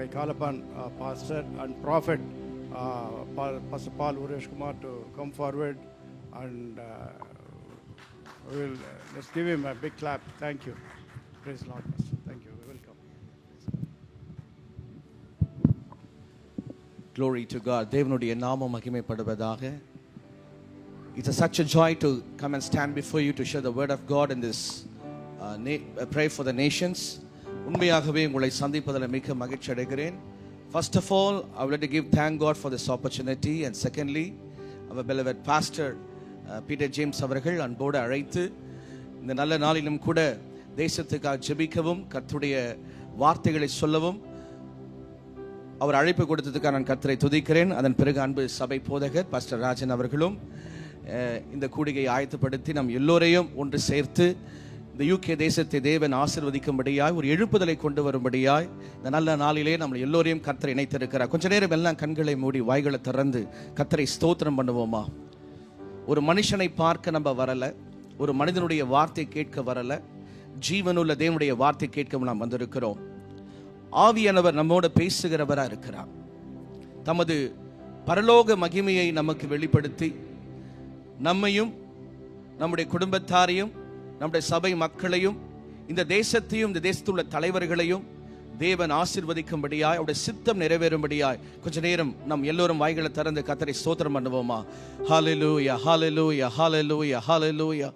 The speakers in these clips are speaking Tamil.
I call upon Pastor and Prophet Pastor Paul Uresh Kumar to come forward, and let's give him a big clap. Thank you. Praise the Lord, Pastor. Thank you. Welcome. Glory to God. தேவனுடைய நாமம் மகிமைப்படுவதாக. It's such a joy to come and stand before you to share the word of God in this pray for the nations. உண்மையாகவே உங்களை சந்திப்பதில் மிக மகிழ்ச்சி அடைகிறேன். First of all, I would like to give thank God for this opportunity, and secondly, our beloved pastor Peter James அவர்கள் அன்போடு அழைத்து இந்த நல்ல நாளிலும் கூட தேசத்துக்காக ஜெபிக்கவும் கர்த்தருடைய வார்த்தைகளை சொல்லவும் அவர் அழைப்பு கொடுத்ததுக்காக நான் கர்த்தரை துதிக்கிறேன். அதன் பிறகு அன்பு சபை போதகர் பாஸ்டர் ராஜன் அவர்களும் இந்த கூடிகை ஆயத்தப்படுத்தி நம் எல்லோரையும் ஒன்று சேர்த்து இந்த யூகே தேசத்தை தேவன் ஆசீர்வதிக்கும்படியாய் ஒரு எழுப்புதலை கொண்டு வரும்படியாய் இந்த நல்ல நாளிலே நம்ம எல்லோரையும் கர்த்தரை இணைத்திருக்கிறார். கொஞ்ச நேரம் எல்லாம் கண்களை மூடி வாய்களை திறந்து கர்த்தரை ஸ்தோத்திரம் பண்ணுவோமா? ஒரு மனுஷனை பார்க்க நம்ம வரல, ஒரு மனிதனுடைய வார்த்தை கேட்க வரல, ஜீவனுள்ள தேவனுடைய வார்த்தை கேட்க நாம் வந்திருக்கிறோம். ஆவியானவர் நம்மோட பேசுகிறவரா இருக்கிறார். தமது பரலோக மகிமையை நமக்கு வெளிப்படுத்தி நம்மையும் நம்முடைய குடும்பத்தாரையும் நம்முடைய சபை மக்களையும் இந்த தேசத்தையும் இந்த தேசத்துள்ள தலைவர்களையும் தேவன் ஆசீர்வதிக்கும்படியாய் அவருடைய சித்தம் நிறைவேறும்படியாய் கொஞ்ச நேரம் நம் எல்லோரும் வாய்களை திறந்து கர்த்தரை ஸ்தோத்திரம் பண்ணுவோமா? ஹல்லேலூயா, ஹல்லேலூயா, ஹல்லேலூயா, ஹல்லேலூயா.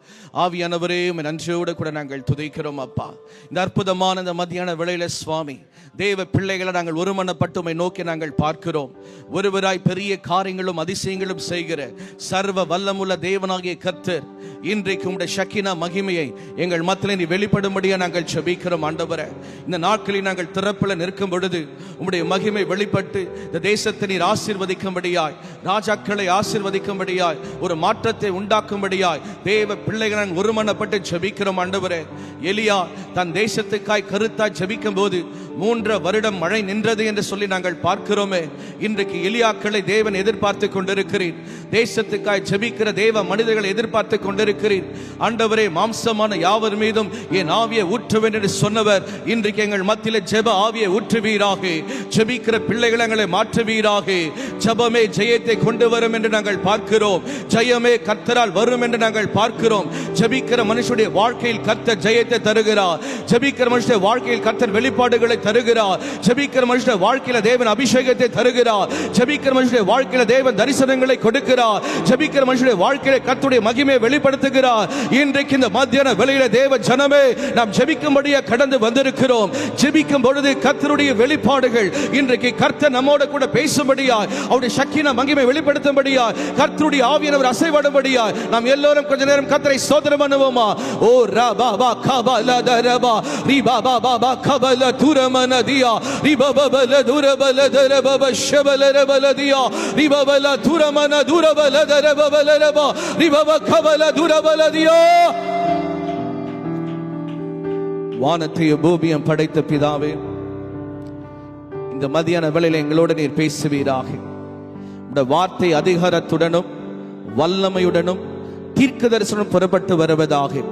ஆவியானவரே, நன்றியோடு கூட நாங்கள் துதிக்கிறோம் அப்பா. இந்த அற்புதமான இந்த மத்தியான வேளையில சுவாமி தேவ பிள்ளைகளை நாங்கள் ஒருமனப்பட்டு உம்மை நோக்கி நாங்கள் பார்க்கிறோம். ஒருவராய் பெரிய காரியங்களும் அதிசயங்களும் செய்கிற சர்வ வல்லமுள்ள தேவனாகிய கர்த்தர் இன்றைக்கு உம்முடைய ஷக்கினா மகிமையை எங்கள் மத்தியிலே நீ வெளிப்படும்படியா நாங்கள் ஜெபிக்கிறோம். ஆண்டவரே, இந்த நாட்களில் நாங்கள் திறப்பில் நிற்கும் பொழுது உம்முடைய மகிமை வெளிப்பட்டு இந்த தேசத்தை நீர் ஆசீர்வதிக்கும்படியாய், ராஜாக்களை ஆசீர்வதிக்கும்படியாய், ஒரு மாற்றத்தை உண்டாக்கும்படியாய் தேவ பிள்ளைகளை ஒருமனப்பட்டு ஜெபிக்கிறோம். ஆண்டவரே, எலியா தன் தேசத்துக்காய் கருத்தாய் ஜெபிக்கும் போது 3 வருடம் மழை நின்றது என்று சொல்லி நாங்கள் பார்க்கிறோமே. இன்றைக்கு எலியாக்களை தேவன் எதிர்பார்த்து கொண்டிருக்கிறீர். தேசத்துக்காய் ஜெபிக்கிற தேவ மனிதர்களை எதிர்பார்த்து கொண்டிருக்கிறீர். ஆண்டவரே, மாம்சமான யாவர் மீதும் என் ஆவியை ஊற்றுவேன் என்று சொன்னவர் இன்றைக்கு எங்கள் மத்தியிலே ஜெப ஆவியை ஊற்றுவீராக. ஜெபிக்கிற பிள்ளைகளை எங்களை மாற்றுவீராக. ஜெபமே ஜெயத்தை கொண்டு வரும் என்று நாங்கள் பார்க்கிறோம். ஜெயமே கர்த்தரால் வரும் என்று நாங்கள் பார்க்கிறோம். ஜெபிக்கிற மனுஷனுடைய வாழ்க்கையில் கர்த்தர் ஜெயத்தை தருகிறார். ஜெபிக்கிற மனுஷனுடைய வாழ்க்கையில் கர்த்தர் வெளிப்பாடுகளை தருகிறார். ஜெபிக்கிற மனுஷனுடைய வாழ்க்கையில தேவன் அபிஷேகத்தை தருகிறார். ஜெபிக்கிற மனுஷனுடைய வாழ்க்கையில தேவன் தரிசனங்களை கொடுக்கிறார். ஜெபிக்கிற மனுஷனுடைய வாழ்க்கையில கர்த்தருடைய மகிமையை வெளிப்படுத்துகிறார். இன்றைக்கு இந்த மத்தியான வேளையில தேவ ஜனமே நாம் ஜெபிக்கும்படியா கடந்து வந்திருக்கிறோம். ஜெபிக்கும் பொழுது கர்த்தருடைய வெளிப்பாடுகள் இன்றைக்கு கர்த்தர் நம்மோடு கூட பேசும்படியா, அவருடைய சக்கின மகிமை வெளிப்படுத்தும்படியா, கர்த்தருடைய ஆவியானவர் அசைவாடும்படியா நாம் எல்லோரும் கொஞ்ச நேரம் கர்த்தரை ஸ்தோத்திரம் பண்ணுவோமா? ஓ ரபா பா கபல தரபா ரிபா பா பா கபல துரமனதியா ரிபா பல துரபல தரபா ஷபல ரபலதியா ரிபா பல துரமன துரபல தரபல ரபா ரிபா கபல துரபலதியா. வானத்தையும் பூமியும் படைத்த பிதாவே, இந்த மத்தியான வேளையில எங்களோடு நீர் பேசுவீராக. உம்முடைய வார்த்தை அதிகாரத்துடனும் வல்லமையுடனும் தீர்க்க தரிசனம் புறப்பட்டு வருவதாக.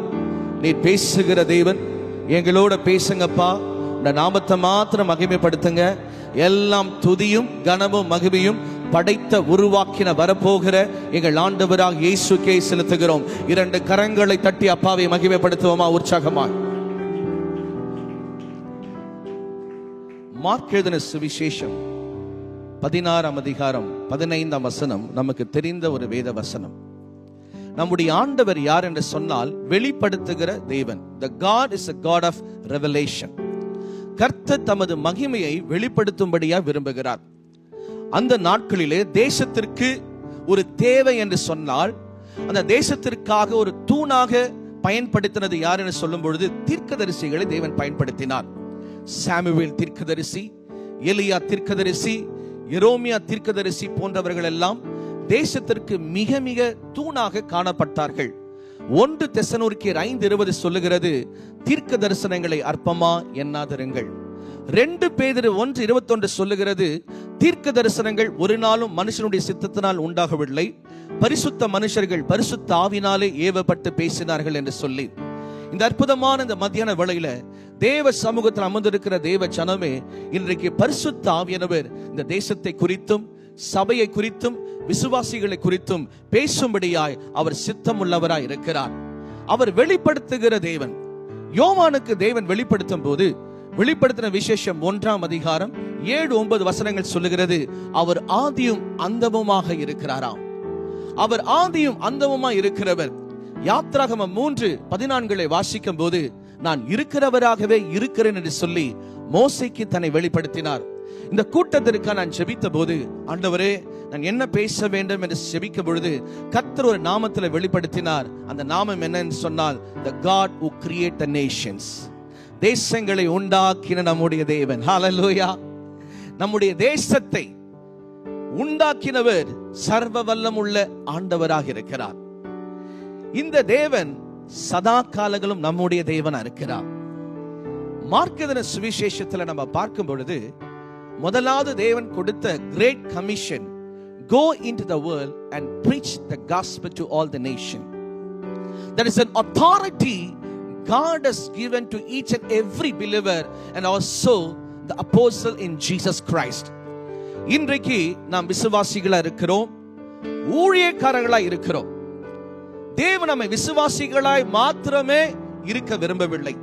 நீர் பேசுகிற தேவன், எங்களோட பேசுங்கப்பா. உம்முடைய நாமத்தை மாத்திரம் மகிமைப்படுத்துங்க. எல்லாம் துதியும் கனமும் மகிமையும் படைத்த உருவாக்கின வரப்போகிற எங்கள் ஆண்டவராக இயேசுக்கே செலுத்துகிறோம். 2 கரங்களை தட்டி அப்பாவை மகிமைப்படுத்துவோமா உற்சாகமா? மார்க் எழுதின சுவிசேஷம் 16ஆம் அதிகாரம் 15ஆம் வசனம் நமக்கு தெரிந்த ஒரு வேத வசனம். நம்முடைய ஆண்டவர் யார் என்று சொன்னால் வெளிப்படுத்துகிற தேவன். The God is a God of revelation. கர்த்தர் தமது மகிமையை வெளிப்படுத்தும்படியா விரும்புகிறார். அந்த நாட்களிலே தேசத்திற்கு ஒரு தேவை என்று சொன்னால் அந்த தேசத்திற்காக ஒரு தூணாக பயன்படுத்தினது யார் என்று சொல்லும் பொழுது தீர்க்கதரிசிகளை தேவன் பயன்படுத்தினார். சாமுவேல் தீர்க்கதரிசி, எலியா தீர்க்கதரிசி, எரோமியா தீர்க்கதரிசி போன்றவர்கள் எல்லாம் தேசத்திற்கு மிக மிக தூணாக காணப்பட்டார்கள். 1 தெசலோனிக்கேயர் 5:20 சொல்லுகிறது, தீர்க்க தரிசனங்களை அற்பமா எண்ணாதிருங்கள். 2 பேதுரு 1:21 சொல்லுகிறது, தீர்க்க தரிசனங்கள் ஒரு நாளும் மனுஷனுடைய சித்தத்தினால் உண்டாகவில்லை, பரிசுத்த மனுஷர்கள் பரிசுத்த ஆவினாலே ஏவப்பட்டு பேசினார்கள் என்று சொல்லி, இந்த அற்புதமான இந்த மத்தியான வேளையில தேவ சமூகத்தில் அமர்ந்திருக்கிற தேவ ஜனமே, இன்றைக்கு பரிசுத்த ஆவியானவர் இந்த தேசத்தை குறித்தும் சபையை குறித்தும் விசுவாசிகளை குறித்தும் பேசும்படியாய் அவர் சித்தமுள்ளவராய் இருக்கிறார். அவர் வெளிப்படுத்துகிற தேவன். யோவானுக்கு தேவன் வெளிப்படுத்தும் போது வெளிப்படுத்தின விசேஷம் 1ஆம் அதிகாரம் 7-9 வசனங்கள் சொல்லுகிறது, அவர் ஆதியும் அந்தமுமாக இருக்கிறாராம். அவர் ஆதியும் அந்தமுமாய் இருக்கிறவர். யாத்ராகமம் 3:14 வாசிக்கும் போது, நான் இருக்கிறவராகவே இருக்கிறேன் என்று சொல்லி மோசேக்கு தன்னை வெளிப்படுத்தினார். இந்த கூட்டத்திற்காக நான் ஜெபித்த போது, ஆண்டவரே நான் என்ன பேச வேண்டும் என்று ஜெபிக்கும் பொழுது கர்த்தர் ஒரு நாமத்தில் வெளிப்படுத்தினார். அந்த நாமம் என்னன்னு சொன்னால், the God who create the nations. தேசங்களை உண்டாக்கின நம்முடைய தேவன். ஹல்லேலூயா. நம்முடைய தேசத்தை உண்டாக்கினவர் சர்வ வல்லமுள்ள ஆண்டவராக இருக்கிறார். இந்த தேவன் சதா காலங்களும் நம்முடைய தேவனா இருக்கிறார். மார்க்கதன சுவிசேஷத்தில் நம்ம பார்க்கும் பொழுது, முதலாவது தேவன் கொடுத்த great commission, go into the world and preach the gospel to all the nation. That is an authority God has given to each and every believer, and also the apostle in Jesus Christ. இன்றைக்கு நாம் விசுவாசிகளா இருக்கிறோம், ஊழியக்காரர்களாய் இருக்கிறோம். தேவன் நம்மை விசுவாசிகளாய் மாத்திரமே இருக்க விரும்பவில்லை.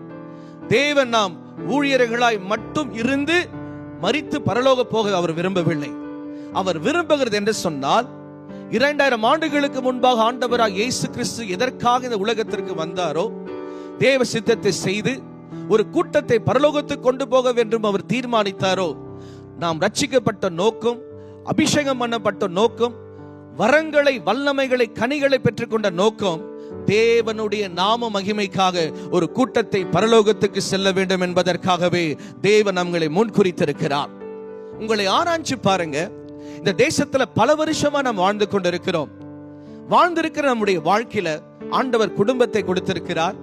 தேவன் நாம் ஊழியர்களாய் மட்டும் இருந்து மரித்து பரலோக போக அவர் விரும்பவில்லை. அவர் விரும்புகிறது என்று சொன்னால், 2000 ஆண்டுகளுக்கு முன்பாக ஆண்டவராக இயேசு கிறிஸ்து எதற்காக இந்த உலகத்திற்கு வந்தாரோ, தேவ சித்தத்தை செய்து ஒரு கூட்டத்தை பரலோகத்துக்கு கொண்டு போக வேண்டும் அவர் தீர்மானித்தாரோ, நாம் ரட்சிக்கப்பட்ட நோக்கம், அபிஷேகம் பண்ணப்பட்ட நோக்கம், வரங்களை, வல்லமைகளை, கனிகளை பெற்றுக்கொண்ட நோக்கம், தேவனுடைய நாம மகிமைக்காக ஒரு கூட்டத்தை பரலோகத்துக்கு செல்ல வேண்டும் என்பதற்காகவே தேவன் நம்மளை முன்குறித்திருக்கிறார். உங்களை ஆராய்ச்சி பாருங்க. இந்த தேசத்துல பல வருஷமா நாம் வாழ்ந்து கொண்டிருக்கிறோம். வாழ்ந்திருக்கிற நம்முடைய வாழ்க்கையில ஆண்டவர் குடும்பத்தை கொடுத்திருக்கிறார்,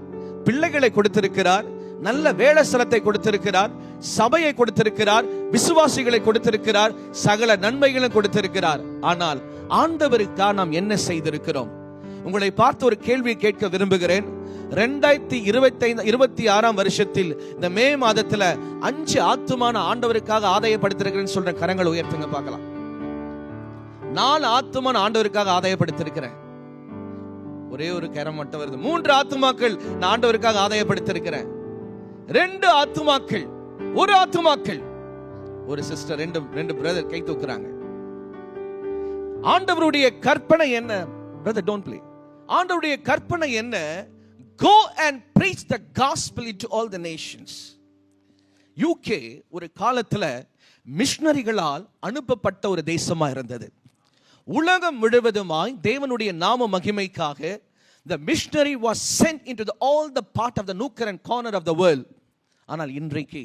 பிள்ளைகளை கொடுத்திருக்கிறார், நல்ல வேலை ஸ்தலத்தை கொடுத்திருக்கிறார், சபையை கொடுத்திருக்கிறார், விசுவாசிகளை கொடுத்திருக்கிறார், சகல நன்மைகளும் கொடுத்திருக்கிறார். ஆனால் ஆண்டவருக்காக நாம் என்ன செய்திருக்கிறோம்? உங்களை பார்த்து ஒரு கேள்வி கேட்க விரும்புகிறேன். 2026 வருஷத்தில் இந்த மே மாதத்துல 5 ஆத்துமான ஆண்டவருக்காக ஆதாயப்படுத்திருக்கிறேன்னு சொல்ற கரங்களை உயர்த்துங்க பார்க்கலாம். 4 ஆத்துமான ஆண்டவருக்காக ஆதாயப்படுத்திருக்கிறேன். ஒரே ஒரு கரம் மட்டும் வருது. 3 ஆத்துமாக்கள் நான் ஆண்டவருக்காக ஆதாயப்படுத்திருக்கிறேன். 2 ஆத்துமாக்கள், 1 ஆத்துமாக்கள். ஒரு சிஸ்டர், 2 பிரதர் கை தூக்குறாங்க. ஆண்டவருடைய கற்பனை என்ன? Brother don't play. ஆண்டவருடைய கற்பனை என்ன? Go and preach the gospel into all the nations. UK ஒரு காலத்துல மிஷனரிகளால் அனுப்பப்பட்ட ஒரு தேசமா இருந்தது. உலகம் முழுவதுமாய் தேவனுடைய நாம மகிமைக்காக the missionary was sent into all the part of the nook and corner of the world. ஆனால் இன்றைக்கு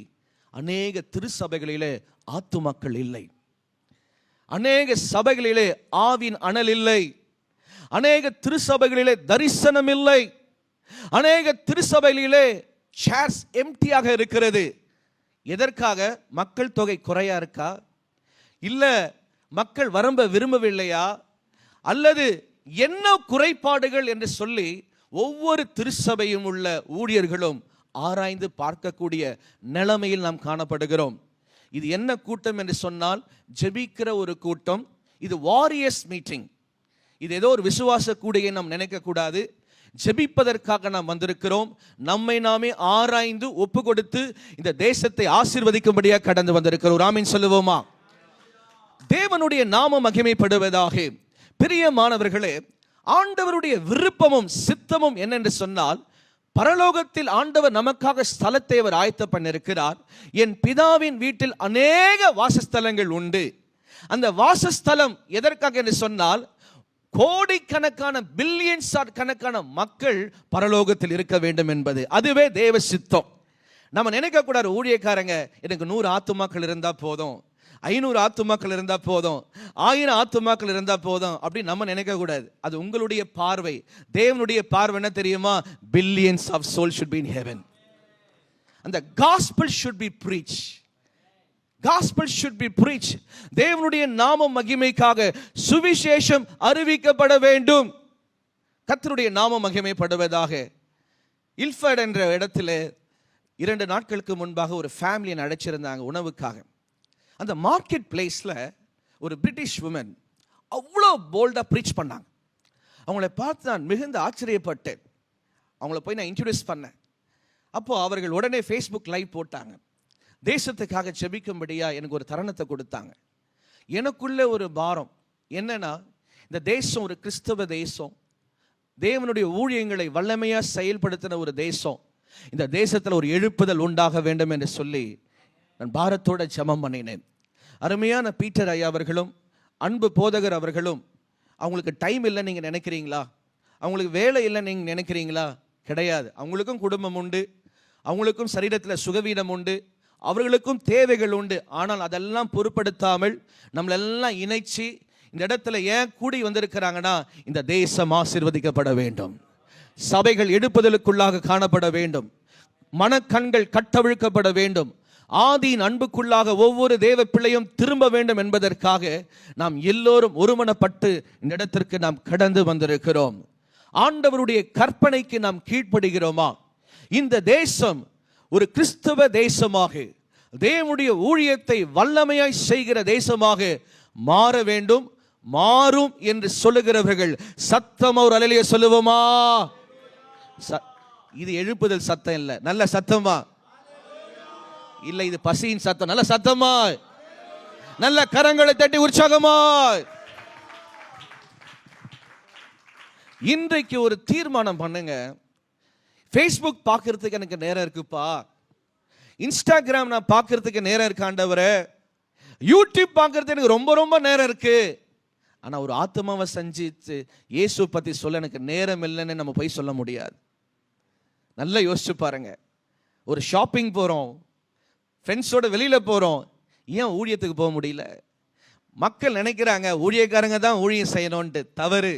அநேக திருச்சபைகளிலே ஆத்துமாக்கள் இல்லை, அநேக சபைகளிலே ஆவின் அனல் இல்லை, அநேக திருச்சபைகளிலே தரிசனம் இல்லை, அநேக திருச்சபைகளிலே சேர்ஸ் எம்டியாக இருக்கிறது. எதற்காக? மக்கள் தொகை குறையா இருக்கா? இல்ல மக்கள் வரம்ப விரும்பவில்லையா? அல்லது என்ன குறைபாடுகள் என்று சொல்லி ஒவ்வொரு திருச்சபையும் உள்ள ஊழியர்களும் ஆராய்ந்து பார்க்கக்கூடிய நிலைமையில் நாம் காணப்படுகிறோம். இது என்ன கூட்டம் என்று சொன்னால், ஜெபிக்கிற ஒரு கூட்டம். இது வாரியர்ஸ் மீட்டிங். இது ஏதோ ஒரு விசுவாச கூடையை நாம் நினைக்க கூடாது. ஜெபிப்பதற்காக நாம் வந்திருக்கிறோம். நம்மை நாமே ஆராய்ந்து ஒப்பு கொடுத்து இந்த தேசத்தை ஆசீர்வதிக்கும்படியாக கடந்து வந்திருக்கிறோம். ஆமீன் சொல்லுவோமா? தேவனுடைய நாம மகிமைப்படுவதாக. பிரியமானவர்களே, ஆண்டவருடைய விருப்பமும் சித்தமும் என்னென்று சொன்னால், பரலோகத்தில் ஆண்டவர் நமக்காக ஸ்தலத்தை அவர் ஆயத்த பண்ணிருக்கிறார். என் பிதாவின் வீட்டில் அநேக வாசஸ்தலங்கள் உண்டு. அந்த வாசஸ்தலம் எதற்காக என்று சொன்னால், கோடிக்கணக்கான பில்லியன்ஸ் கணக்கான மக்கள் பரலோகத்தில் இருக்க வேண்டும் என்பது. அதுவே தேவ சித்தம். நம்ம நினைக்க கூடாது, ஊழியக்காரங்க எனக்கு 100 ஆத்துமாக்கள் இருந்தா போதும், 500 ஆத்துமாக்கள் இருந்தா போதும், 1000 ஆத்துமாக்கள் இருந்தா போதும் அப்படி நம்ம நினைக்க கூடாது. அது உங்களுடைய பார்வை. தேவனுடைய பார்வை என்ன தெரியுமா? Billions of soul should be in heaven. And the gospel should be preached. Gospel should be preached. தேவனுடைய நாம மகிமைக்காக சுவிசேஷம் அறிவிக்கப்பட வேண்டும். கர்த்தருடைய நாம மகிமைப்படுவதாக. இல்ஃபர்ட் என்ற இடத்திலே 2 நாட்களுக்கு முன்பாக ஒரு ஃபேமிலியை அழைச்சிருந்தாங்க உணவுக்காக. அந்த மார்க்கெட் பிளேஸில் ஒரு பிரிட்டிஷ் உமன் அவ்வளோ போல்டாக ப்ரீச் பண்ணாங்க. அவங்கள பார்த்து நான் மிகுந்த ஆச்சரியப்பட்டேன். அவங்கள போய் நான் இன்ட்ரடியூஸ் பண்ணேன். அப்போது அவர்கள் உடனே ஃபேஸ்புக் லைவ் போட்டாங்க. தேசத்துக்காக ஜெபிக்கும்படியாக எனக்கு ஒரு தருணத்தை கொடுத்தாங்க. எனக்குள்ளே ஒரு பாரம் என்னன்னா, இந்த தேசம் ஒரு கிறிஸ்தவ தேசம், தேவனுடைய ஊழியங்களை வல்லமையாக செயல்படுத்தின ஒரு தேசம். இந்த தேசத்தில் ஒரு எழுப்புதல் உண்டாக வேண்டும் என்று சொல்லி நான் பாரத்தோட ஜெபம் பண்ணினேன். அருமையான பீட்டர் ஐயா அவர்களும் அன்பு போதகர் அவர்களும், அவங்களுக்கு டைம் இல்லைன்னு நீங்கள் நினைக்கிறீங்களா? அவங்களுக்கு வேலை இல்லைன்னு நீங்கள் நினைக்கிறீங்களா? கிடையாது. அவங்களுக்கும் குடும்பம் உண்டு, அவங்களுக்கும் சரீரத்தில் சுகவீனம் உண்டு, அவர்களுக்கும் தேவைகள் உண்டு. ஆனால் அதெல்லாம் பொருட்படுத்தாமல் நம்மளெல்லாம் இணைச்சி இந்த இடத்துல ஏன் கூடி வந்திருக்கிறாங்கன்னா, இந்த தேசம் ஆசீர்வதிக்கப்பட வேண்டும், சபைகள் எடுப்புதலுக்குள்ளாக காணப்பட வேண்டும், மனக்கண்கள் கட்டவிழ்க்கப்பட வேண்டும், ஆதியின் அன்புக்குள்ளாக ஒவ்வொரு தேவ பிள்ளையும் திரும்ப வேண்டும் என்பதற்காக நாம் எல்லோரும் ஒருமனப்பட்டு இந்த இடத்திற்கு நாம் கடந்து வந்திருக்கிறோம். ஆண்டவருடைய கற்பனைக்கு நாம் கீழ்ப்படுகிறோமா? இந்த தேசம் ஒரு கிறிஸ்தவ தேசமாக, தேவனுடைய ஊழியத்தை வல்லமையாய் செய்கிற தேசமாக மாற வேண்டும், மாறும் என்று சொல்லுகிறவர்கள் சத்தம் ஒரு அல்லேலூயா சொல்லுவோமா? இது எழுப்புதல் சத்தம் இல்லை, நல்ல சத்தமா இல்லை, இது பசியின் சத்தம். நல்ல சத்தமா, நல்ல கரங்களை தட்டி உற்சாகமா. இன்றைக்கு ஒரு தீர்மானம் பண்ணுங்க. ஃபேஸ்புக் பார்க்கறதுக்கு எனக்கு நேரம் இருக்குப்பா, இன்ஸ்டாகிராம் நான் பார்க்கறதுக்கு நேரம் இருக்கு ஆண்டவரே, யூடியூப் பார்க்கறதுக்கு எனக்கு ரொம்ப ரொம்ப நேரம் இருக்கு. ஆனால் ஒரு ஆத்மாவை செஞ்சிச்சு இயேசு பற்றி சொல்ல எனக்கு நேரம் இல்லைன்னு நம்ம போய் சொல்ல முடியாது. நல்லா யோசிச்சு பாருங்க. ஒரு ஷாப்பிங் போகிறோம், ஃப்ரெண்ட்ஸோட வெளியில் போகிறோம், ஏன் ஊழியத்துக்கு போக முடியல? மக்கள் நினைக்கிறாங்க ஊழியக்காரங்க தான் ஊழியம் செய்யணும்ன்ட்டு. தவறு.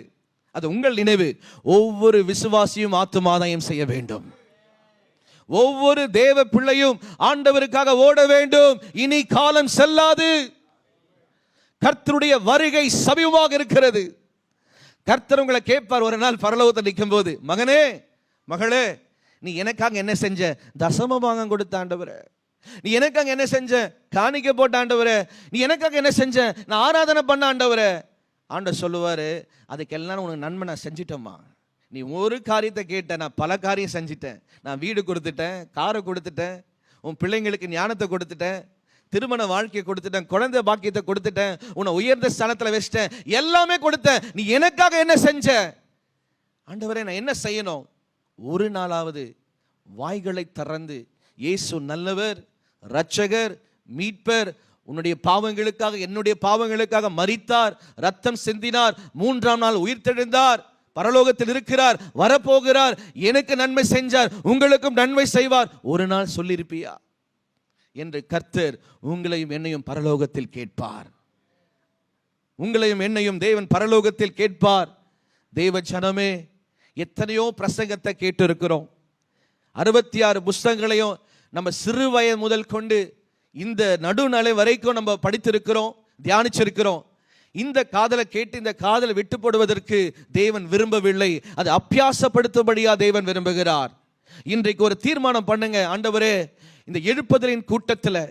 அது உங்கள் நினைவு. ஒவ்வொரு விசுவாசியும் ஆத்துமாதாயம் செய்ய வேண்டும். ஒவ்வொரு தேவ பிள்ளையும் ஆண்டவருக்காக ஓட வேண்டும். இனி காலம் செல்லாது. கர்த்தருடைய வருகை சமீபமாக இருக்கிறது. கர்த்தர் உங்களை கேட்பார் ஒரு நாள் பரலோகத்தில் நிற்கும் போது, மகனே மகளே, நீ எனக்காக என்ன செஞ்ச? தசமபாகம் கொடுத்த ஆண்டவரே. நீ எனக்காக என்ன செஞ்ச? காணிக்கை போட்ட ஆண்டவரே. நீ எனக்காக என்ன செஞ்ச? நான் ஆராதனை பண்ண ஆண்டவரே. ஆண்டவர் சொல்லுவார், அதுக்கெல்லாம் உனக்கு நன்மை நான் செஞ்சிட்டேம்மா. நீ ஒரு காரியத்தை கேட்ட, நான் பல காரியம் செஞ்சிட்டேன். நான் வீடு கொடுத்துட்டேன், காரை கொடுத்துட்டேன், உன் பிள்ளைங்களுக்கு ஞானத்தை கொடுத்துட்டேன், திருமண வாழ்க்கையை கொடுத்துட்டேன், குழந்தை பாக்கியத்தை கொடுத்துட்டேன், உன்னை உயர்ந்த ஸ்தானத்தில் வச்சிட்டேன், எல்லாமே கொடுத்தேன். நீ எனக்காக என்ன செஞ்ச? ஆண்டவரே நான் என்ன செய்யணும்? ஒரு நாளாவது வாய்களை திறந்து இயேசு நல்லவர், இரட்சகர், மீட்பர், உன்னுடைய பாவங்களுக்காக என்னுடைய பாவங்களுக்காக மரித்தார், ரத்தம் சிந்தினார், 3ஆம் நாள் உயிர்த்தெழுந்தார், பரலோகத்தில் இருக்கிறார், வரப்போகிறார், எனக்கு நன்மை செஞ்சார், உங்களுக்கும் நன்மை செய்வார், ஒரு நாள் சொல்லியிருப்பியா என்று கர்த்தர் உங்களையும் என்னையும் பரலோகத்தில் கேட்பார். உங்களையும் என்னையும் தேவன் பரலோகத்தில் கேட்பார். தேவ ஜனமே, எத்தனையோ பிரசங்கத்தை கேட்டு இருக்கிறோம். 66 புஸ்தகங்களையும் நம்ம சிறு வயது முதல் கொண்டு இந்த நடுநிலை வரைக்கும் நம்ம படித்திருக்கிறோம், தியானிச்சிருக்கிறோம். இந்த காதலை கேட்டு இந்த காதலை விட்டு போடுவதற்கு தேவன் விரும்பவில்லை. அது அபியாசப்படுத்தும்படியா தேவன் விரும்புகிறார். இன்றைக்கு ஒரு தீர்மானம் பண்ணுங்க. ஆண்டவரே, இந்த எழுப்புதலின் கூட்டத்தில்,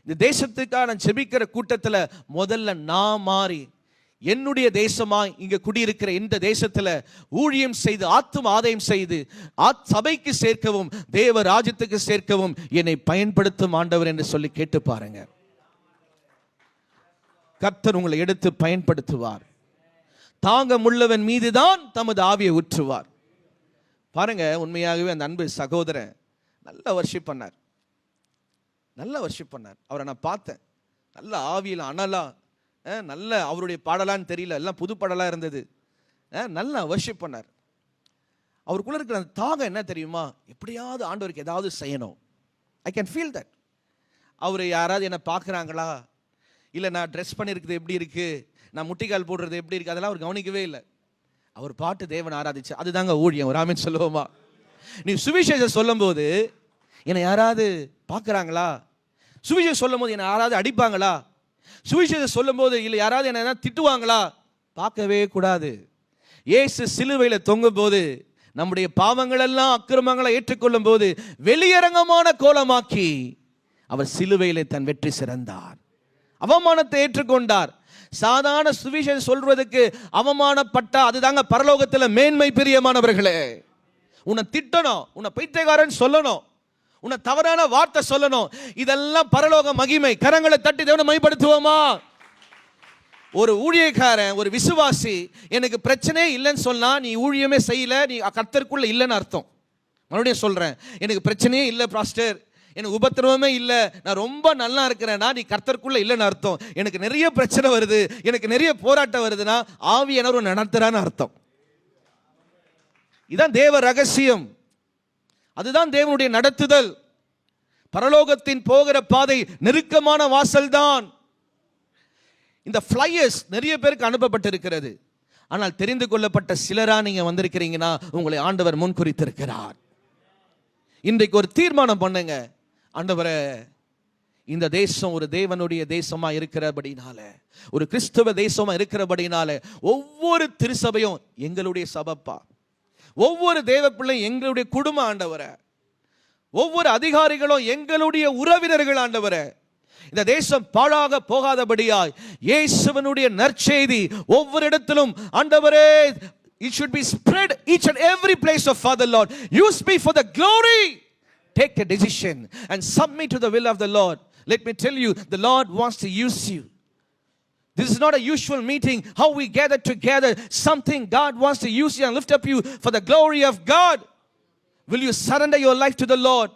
இந்த தேசத்துக்காக நான் ஜெபிக்கிற கூட்டத்தில் முதல்ல நான் மாறி என்னுடைய தேசமாய் இங்க குடியிருக்கிற இந்த தேசத்துல ஊழியம் செய்து ஆத்தும ஆதாயம் செய்து சபைக்கு சேர்க்கவும் தேவ ராஜ்யத்துக்கு சேர்க்கவும் என்னை பயன்படுத்தும் ஆண்டவர் என்று சொல்லி கேட்டு பாருங்க. கர்த்தர் உங்களை எடுத்து பயன்படுத்துவார். தாங்கமுள்ளவன் மீதுதான் தமது ஆவியை ஊற்றுவார். பாருங்க, உண்மையாகவே அந்த அன்பு சகோதரன் நல்ல வர்ஷிப் பண்ணார், நல்ல வர்ஷிப் பண்ணார். அவரை நான் பார்த்தேன், நல்ல ஆவியில் அனலா, நல்ல அவருடைய பாடலான்னு தெரியல, எல்லாம் புது பாடலாக இருந்தது. நல்லா வர்ஷிப் பண்ணார். அவருக்குள்ள இருக்கிற அந்த தாகம் என்ன தெரியுமா? எப்படியாவது ஆண்டவருக்கு ஏதாவது செய்யணும். I can feel that. அவர் யாராவது என்னை பார்க்குறாங்களா, இல்லை நான் ட்ரெஸ் பண்ணியிருக்கிறது எப்படி இருக்குது, நான் முட்டிக்கால் போடுறது எப்படி இருக்குது, அதெல்லாம் அவர் கவனிக்கவே இல்லை. அவர் பாட்டு தேவன் ஆராதிச்சு, அதுதாங்க ஊழியம். ஒரு ஆமென் சொல்லுவோமா? நீ சுவிசேஷம் சொல்லும் போது என்னை யாராவது பார்க்குறாங்களா? சுவிசேஷம் சொல்லும் போது என்னை யாராவது அடிப்பாங்களா? சுவிசேஷம் சொல்லும் போது இல்லை யாராவது என்ன திட்டுவாங்களா? பார்க்கவே கூடாது. இயேசு சிலுவையில் தொங்கும் போது நம்முடைய பாவங்கள் எல்லாம் அக்கிரமங்களை ஏற்றுக்கொள்ளும் போது வெளியரங்கமான கோலமாக்கி அவர் சிலுவையிலே தன் வெற்றி சிறந்தார். அவமானத்தை ஏற்றுக்கொண்டார். சாதாரண சுவிசேஷம் சொல்றதுக்கு அவமானப்பட்டா அதுதாங்க பரலோகத்தில் மேன்மை. பிரியமானவர்களே, உன்னை திட்டணும், உன்னை பைத்தியக்காரன் சொல்லணும், உன்னை தவறான வார்த்தை சொல்லணும், இதெல்லாம் பரலோக மகிமை. கரங்களை தட்டி தேவனை மைப்படுத்துவோமா? ஒரு ஊழியக்காரன், ஒரு விசுவாசி எனக்கு பிரச்சனையே இல்லைன்னு சொன்னா நீ ஊழியமே செய்யல, நீ கர்த்தருக்குள்ள இல்லைன்னு அர்த்தம். மறுபடியும் சொல்றேன், எனக்கு பிரச்சனையே இல்லை பாஸ்டர், எனக்கு உபத்திரவமே இல்லை, நான் ரொம்ப நல்லா இருக்கிறேன்னா நீ கர்த்தருக்குள்ள இல்லைன்னு அர்த்தம். எனக்கு நிறைய பிரச்சனை வருது, எனக்கு நிறைய போராட்டம் வருதுன்னா ஆவியானவர் நடத்துறான்னு அர்த்தம். இதுதான் தேவ ரகசியம், அதுதான் தேவனுடைய நடத்துதல். பரலோகத்தின் போகிற பாதை நெருக்கமான வாசல் தான். இந்த ஃப்ளையர்ஸ் நிறைய பேருக்கு அனுப்பப்பட்டிருக்கிறது. ஆனால் தெரிந்து கொள்ளப்பட்ட சிலரா நீங்க வந்திருக்கிறீங்கன்னா உங்களை ஆண்டவர் முன் குறித்திருக்கிறார். இன்றைக்கு ஒரு தீர்மானம் பண்ணுங்க, ஆண்டவரே இந்த தேசம் ஒரு தேவனுடைய தேசமா இருக்கிறபடினால, ஒரு கிறிஸ்தவ தேசமா இருக்கிறபடினால ஒவ்வொரு திருச்சபையும் எங்களுடைய சபப்பா, ஒவ்வொரு தேவ பிள்ளை எங்களுடைய குடும்ப ஆண்டவரே, ஒவ்வொரு அதிகாரிகளும் எங்களுடைய உறவினர்கள் ஆண்டவரே. இந்த தேசம் பாழாக போகாதபடியாய் இயேசுவினுடைய நற்செய்தி ஒவ்வொரு இடத்திலும் ஆண்டவரே, it should be spread each and every place of Father Lord. Use me for the glory. Take a decision and submit to the will of the Lord. Let me tell you, the Lord wants to use you. This is not a usual meeting, how we gather together. Something God wants to use you and lift up you for the glory of God. Will you surrender your life to the Lord?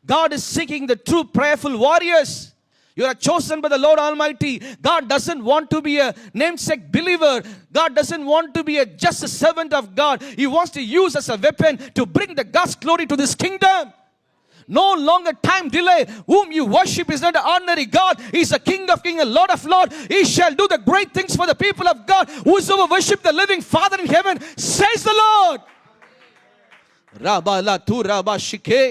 God is seeking the true prayerful warriors. You are chosen by the Lord Almighty. God doesn't want to be a namesake believer. God doesn't want to be just a servant of God. He wants to use as a weapon to bring the God's glory to this kingdom. No longer time delay. Whom you worship is not an ordinary God. He is a King of kings, a Lord of lords. He shall do the great things for the people of God. Whosoever worship the living Father in heaven, says the Lord. Rabba la tu rabba shike.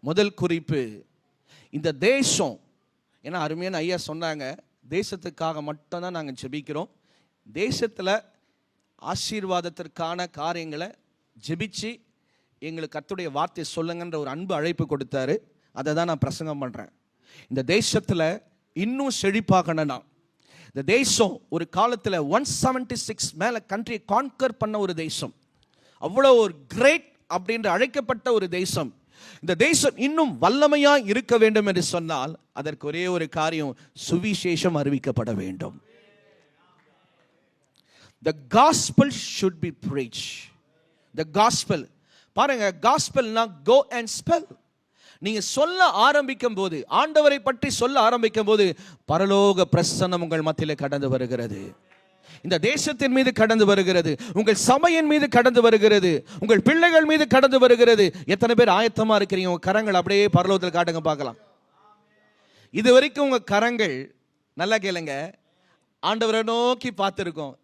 முதல் குறிப்பு, இந்த தேசம், ஏன்னா அருமையான ஐயா சொன்னாங்க, தேசத்துக்காக மட்டும்தான் நாங்கள் ஜெபிக்கிறோம். தேசத்தில் ஆசீர்வாதத்திற்கான காரியங்களை ஜெபிச்சு எங்களுக்கு கர்த்தருடைய வார்த்தை சொல்லுங்கன்ற ஒரு அன்பு அழைப்பு கொடுத்தாரு. அதை தான் நான் பிரசங்கம் பண்ணுறேன். இந்த தேசத்தில் இன்னும் செழிப்பாகணும்னா, இந்த தேசம் ஒரு காலத்தில் 176 மேலே கண்ட்ரியை கான்கர் பண்ண ஒரு தேசம், அவ்வளோ ஒரு கிரேட் அப்படின்ற அழைக்கப்பட்ட ஒரு தேசம். இந்த தேசம் இன்னும் வல்லமையா இருக்க வேண்டும் என்று சொன்னால் அதற்கு ஒரே ஒரு காரியம், சுவிசேஷம் அறிவிக்கப்பட வேண்டும். The gospel should be preached. The gospel, பாருங்க, gospelனா go and spell. நீங்க சொல்ல ஆரம்பிக்கும் போது, ஆண்டவரை பற்றி சொல்ல ஆரம்பிக்கும் போது பரலோக பிரசன்னம் உங்கள் மத்தியிலே கடந்து வருகிறது. இந்த தேசத்தின் மீது கடந்து வருகிறது, உங்கள் சபையின் மீது கடந்து வருகிறது, உங்கள் பிள்ளைகள் மீது கடந்து வருகிறது. எத்தனை பேர் ஆயத்தமா இருக்கிறீங்க? உங்க கரங்கள் அப்படியே பரலோகத்தில் காட்டுங்க பார்க்கலாம். இது வரைக்கும் உங்க கரங்கள், நல்லா கேளுங்க, ஆண்டவரை நோக்கி பார்த்திருக்கோம்.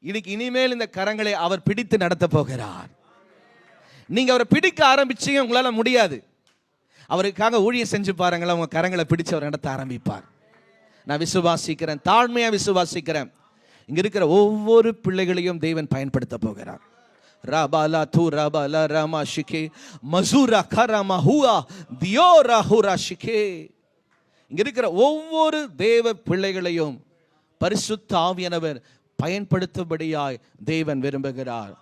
இன்னைக்கு இனிமேல் இந்த கரங்களை அவர் பிடித்து நடத்த போகிறார். நீங்க அவரை பிடிக்க ஆரம்பிச்சீங்க, உங்களால முடியாது. அவருக்காக ஊழியம் செஞ்சு பாருங்களேன், உங்க கரங்களை பிடிச்சு அவர் நடத்த ஆரம்பிப்பார். நான் விசுவாசிக்கிறேன், தாழ்மையா விசுவாசிக்கிறேன். இங்க இருக்கிற ஒவ்வொரு பிள்ளைகளையும் தேவன் பயன்படுத்த போகிறார். ராபாலா தூ ராபாலா ராமா ஷிகே மசூரா கராமா ஹுவா தியோரா ஹுரா ஷிகே. இங்க இருக்கிற ஒவ்வொரு தேவ பிள்ளைகளையும் பரிசுத்த ஆவியானவர் பயன்படுத்தும்படியாய் தேவன் விரும்புகிறார்.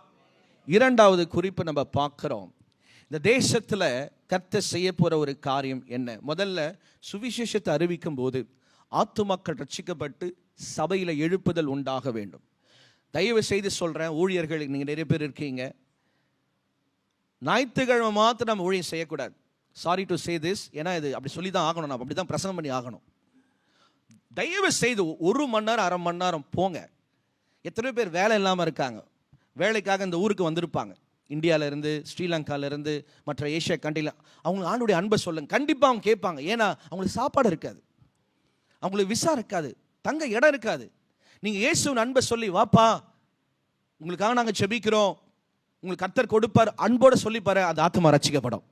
இரண்டாவது குறிப்பு நம்ம பார்க்கிறோம். இந்த தேசத்துல கர்த்தர் செய்ய போற ஒரு காரியம் என்ன? முதல்ல சுவிசேஷத்தை அறிவிக்கும் போது ஆத்துமாக்கள் ரட்சிக்கப்பட்டு சபையில எழுப்புதல் உண்டாக வேண்டும். தயவு செய்து சொல்றேன், ஊழியர்கள் நீங்க நிறைய பேர் இருக்கீங்க, ஞாயிற்றுக்கிழமை மாத்திரம் நம்ம ஊழியம் செய்யக்கூடாது. சாரி டு சே திஸ், ஏன்னா இது அப்படி சொல்லி தான் ஆகணும், நம்ம அப்படி தான் பிரசங்கம் பண்ணி ஆகணும். தயவு செய்து 1 மணி நேரம் 1/2 மணி நேரம் போங்க. எத்தனை பேர் வேலை இல்லாமல் இருக்காங்க, வேலைக்காக இந்த ஊருக்கு வந்திருப்பாங்க, இந்தியாவிலேருந்து, ஸ்ரீலங்காவிலேருந்து, மற்ற ஏஷியா கண்ட்ரியில். அவங்க ஆண்டுடைய அன்பை சொல்லுங்க. கண்டிப்பாக அவங்க கேட்பாங்க. ஏன்னா அவங்களுக்கு சாப்பாடு இருக்காது, அவங்களுக்கு விசா இருக்காது, தங்க இடம் இருக்காது. நீங்கள் இயேசுவின் அன்பை சொல்லி, வாப்பா உங்களுக்காக நாங்கள் செபிக்கிறோம், உங்களுக்கு கர்த்தர் கொடுப்பார், அன்போடு சொல்லிப்பாரு, அந்த ஆத்மா ரட்சிக்கப்படும்,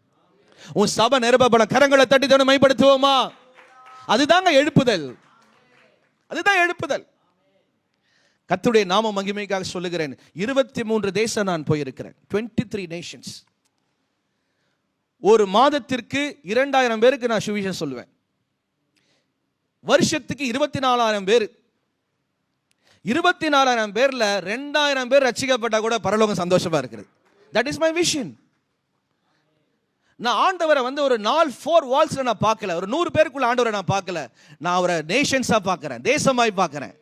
உன் சபை நிரப்பப்படும். கரங்களை தட்டி தவணை மைப்படுத்துவோமா? அதுதாங்க எழுப்புதல், அதுதான் எழுப்புதல். கர்த்தருடைய நாம மகிமைக்காக சொல்லுகிறேன். 23 தேசம் நான் போயிருக்கிறேன். 23 நேஷன்ஸ். ஒரு மாதத்திற்கு 2000 பேருக்கு நான் சுவிசேஷம் சொல்லுவேன். வருஷத்துக்கு 24,000 பேர். 24,000 பேர்ல 2,000 பேர் ரட்சிக்கப்பட்டா கூட பரலோகம் சந்தோஷமா இருக்குது. That is my vision. நான் ஆண்டவரை ஒரு 4 வால்ஸ்ல நான் பார்க்கல. ஒரு 100 பேருக்குள்ள ஆண்டவரை நான் பார்க்கல. நான் அவரை நேஷன்ஸா பார்க்கிறேன், தேசமாய் பார்க்கிறேன்,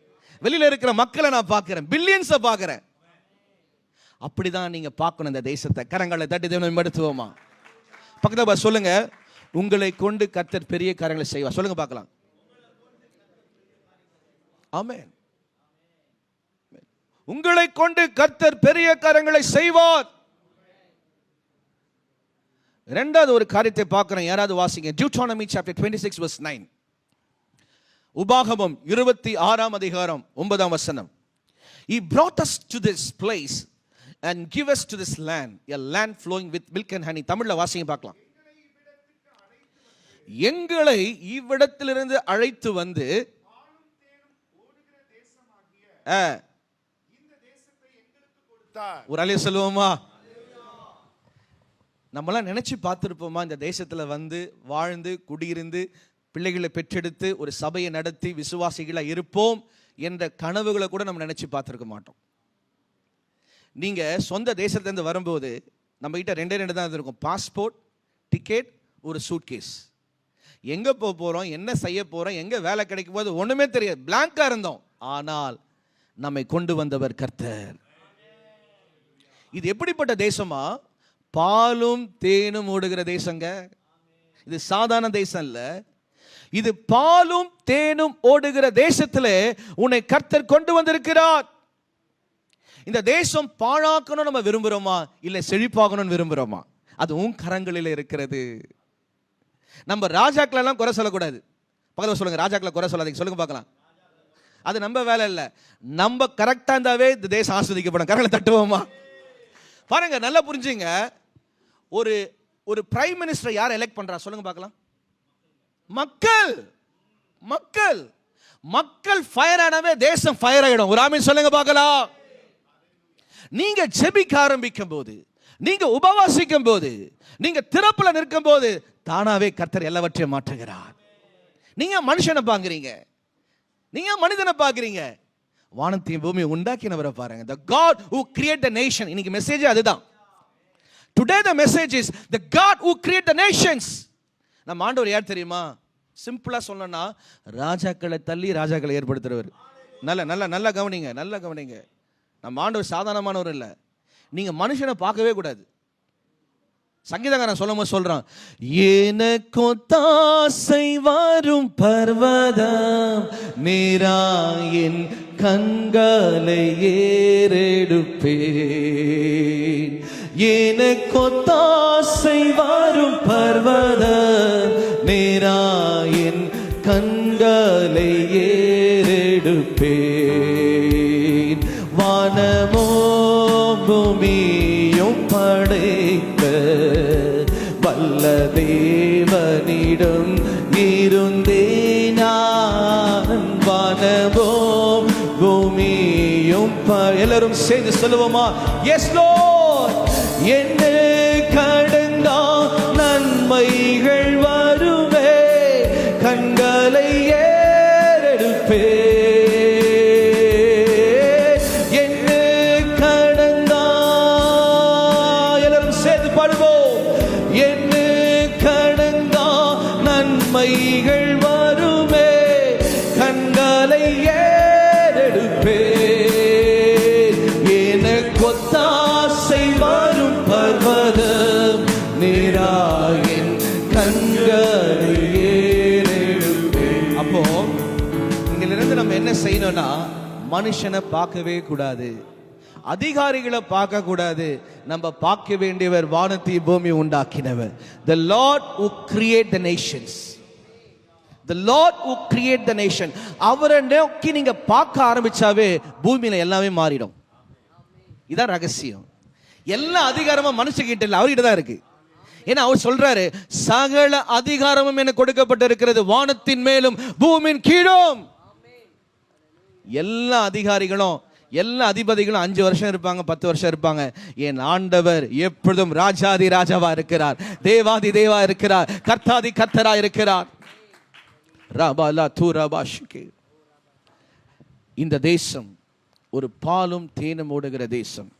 வெளியில இருக்கிற மக்களை நான் பார்க்கிறேன், பில்லியன்ஸை பார்க்கிறேன். அப்படிதான் நீங்க பார்க்கணும் இந்த தேசத்தை. கரங்களை தட்டி தேவனை மடுத்துவோமா? பக்கத்துல சொல்லுங்க, உங்களை கொண்டு கர்த்தர் பெரிய காரியங்களை செய்வார். சொல்லுங்க பார்க்கலாம். ஆமென். உங்களை கொண்டு கர்த்தர் பெரிய காரியங்களை செய்வார். இரண்டாவது ஒரு காரியத்தை பார்க்கிறோம். யாராவது வாசிங்க. Deuteronomy chapter 26 verse 9. உபாகமம் 26ஆம் அதிகாரம் 9ஆம் வசனம். He brought us to this place and give us to this land, a land flowing with milk and honey. தமிழ்ல வாசிங்க பார்க்கலாம். எங்களை இவ்விடத்திலிருந்து அழைத்து வந்து ஒரு அலைய சொல்லுவோமா? நம்மளாம் நினைச்சு பார்த்துருப்போமா இந்த தேசத்துல வாழ்ந்து குடியிருந்து பிள்ளைகளை பெற்றெடுத்து ஒரு சபையை நடத்தி விசுவாசிகளா இருப்போம் என்ற கனவுகளை கூட நம்ம நினைச்சு பார்த்துருக்க மாட்டோம். நீங்க சொந்த தேசத்திலிருந்து வரும்போது நம்ம கிட்ட 2 தான் இருக்கும். பாஸ்போர்ட், டிக்கெட், ஒரு சூட்கேஸ். எங்க போறோம், என்ன செய்ய போறோம், எங்க வேலை கிடைக்கும் போது ஒண்ணுமே தெரியாது. பிளாங்கா இருந்தோம். ஆனால் நம்மை கொண்டு வந்தவர் கர்த்தர். இது எப்படிப்பட்ட தேசமா? பாலும் தேனும் ஓடுகிற தேசங்க. இது சாதாரண தேசம் இல்ல. இது பாலும் தேனும் ஓடுகிற தேசத்திலே உன்னை கர்த்தர் கொண்டு வந்திருக்கிறார். இந்த தேசம் பாழாக்கணும் நம்ம விரும்புறோமா, இல்ல செழிப்பாகணும்னு விரும்புறோமா? அது உன் கரங்களில் இருக்கிறது. நம்ம ராஜாக்கள் எல்லாம் குறை சொல்லக்கூடாது. பக்கத்துல சொல்லுங்க, ராஜாக்களை குறை சொல்லாதீங்க. சொல்லுங்க பார்க்கலாம். அது நம்ம வேலை இல்ல. நம்ம கரெக்டா இருந்தாவே இந்த தேசம் ஆஸ்வதிக்கப்படும். கரங்களை தட்டுவோமா? பாருங்க, நல்லா புரிஞ்சுங்க. ஒரு பிரைம் மினிஸ்டர் யார் எலெக்ட் பண்றா? சொல்லுங்க பார்க்கலாம். மக்கள். மக்கள் மக்கள் ஃபயர் ஆனவே தேசம் ஃபயர் ஆயிடும். ஒரு ஆமீன் சொல்லுங்க பார்க்கலாம். நீங்க ஜெபிக்க ஆரம்பிக்கும் போது, நீங்க உபவாசிக்கும் போது, நீங்க திறப்புல நிற்கும் போது தானாவே கர்த்தர் எல்லாவற்றையும் மாற்றுகிறார். நீங்க மனுஷனை பாக்குறீங்க, நீங்க மனிதனை பாக்குறீங்க. வானத்தையும் பூமியை உண்டாக்கினவரை பாருங்க. The God who created the nation. இன்னைக்கு மெசேஜ் அதுதான். Today the message is the God who created the nations. நம்ம ஆண்டவர் யார் தெரியுமா? சிம்பிளா சொல்லணும்னா ராஜாக்களை தள்ளி ராஜாக்களை ஏற்படுத்துறவர். நல்ல கவனிங்க, நல்ல கவனிங்க. நம்ம ஆண்டவர் சாதாரணமானவர் இல்ல. நீங்க மனுஷனை பார்க்கவே கூடாது. சங்கீதக்காரன் சொல்லும் போது சொல்றான், எனக்கும் தாசை வரும் பர்வதம் நீராயின் கண்களை ஏறெடுப்பேன். எனக்கும் தாசை வரும் பர்வதம் நீராயின் கண்களை ஏறெடுப்பேன். வானமோ பூமியும் படைத்த வல்ல தேவனிடம் இருந்தே நான். வானமோ பூமியும் எல்லாரும் சேர்ந்து சொல்லுவோமா? Yes lord. என்ன கடங்கா நன்மைகள் வருவே, கண்களை ஏறெடுப்பே. நன்மைகள் வருமே, கண்களை ஏறெடுப்பே. எனக்கு ஒத்தாசை வரும் பர்வதம் நீராயின் கண்களை ஏறெடுப்பே. அப்போ இங்கிலிருந்து நம்ம என்ன செய்யணும்னா, மனுஷனை பார்க்கவே கூடாது, அதிகாரிகளை பார்க்க கூடாது. நம்ம பார்க்க வேண்டியவர் வானத்தை பூமி உண்டாக்கினவர். The Lord who create the nations. The Lord who create the nation. அவரை நோக்கி நீங்க பார்க்க ஆரம்பிச்சாவே பூமியில எல்லாமே மாறிடும். இதான் ரகசியம். எல்லா அதிகாரமும் மனுஷகிட்ட இல்ல, அவர்கிட்ட தான் இருக்கு. ஏன்னா அவர் சொல்றாரு, சகல அதிகாரமும் எனக்கு கொடுக்கப்பட்டிருக்கிறது வானத்தின் மேலும் பூமியின் கீழும். எல்லா அதிகாரிகளும் எல்லா அதிபதிகளும் 5 வருஷம் இருப்பாங்க, 10 வருஷம் இருப்பாங்க. என் ஆண்டவர் எப்பொழுதும் ராஜாதி ராஜாவா இருக்கிறார், தேவாதி தேவா இருக்கிறார், கர்த்தாதி கர்த்தரா இருக்கிறார். ரபாலா தூரபாஷிகே. இந்த தேசம் ஒரு பாலும் தேனும் ஓடுகிற தேசம்.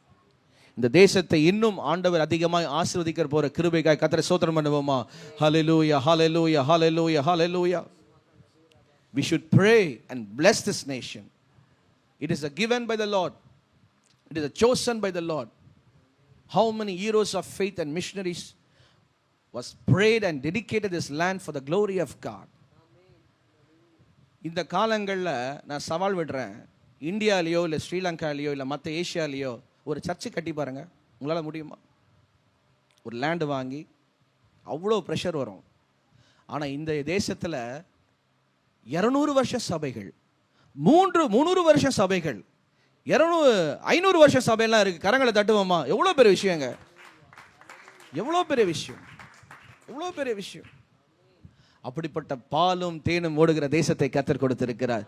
இந்த தேசத்தை இன்னும் ஆண்டவர் அதிகமாய் ஆசீர்வதிக்க போற கிருபைக்காய் கர்த்தரை ஸ்தோத்திரம் பண்ணுவோமா? ஹல்லேலூயா, ஹல்லேலூயா, ஹல்லேலூயா, ஹல்லேலூயா. We should pray and bless this nation. It is a given by the Lord. It is a chosen by the Lord. How many heroes of faith and missionaries was prayed and dedicated this land for the glory of God. இந்த காலங்களில் நான் சவால் விடுறேன், இந்தியாலேயோ இல்லை ஸ்ரீலங்காலேயோ இல்லை மற்ற ஏஷியாலேயோ ஒரு சர்ச்சு கட்டி பாருங்க, உங்களால் முடியுமா? ஒரு லேண்டு வாங்கி அவ்வளோ ப்ரெஷர் வரும். ஆனால் இந்த தேசத்தில் 200 வருஷ சபைகள், 300 வருஷ சபைகள், 500 வருஷ சபையெல்லாம் இருக்கு. கரங்களை தட்டுவோமா? எவ்வளோ பெரிய விஷயங்க, எவ்வளோ பெரிய விஷயம், எவ்வளோ பெரிய விஷயம். அப்படிப்பட்ட பாலும் தேனும் ஓடுகிற தேசத்தை கர்த்தர் கொடுத்திருக்கிறார்.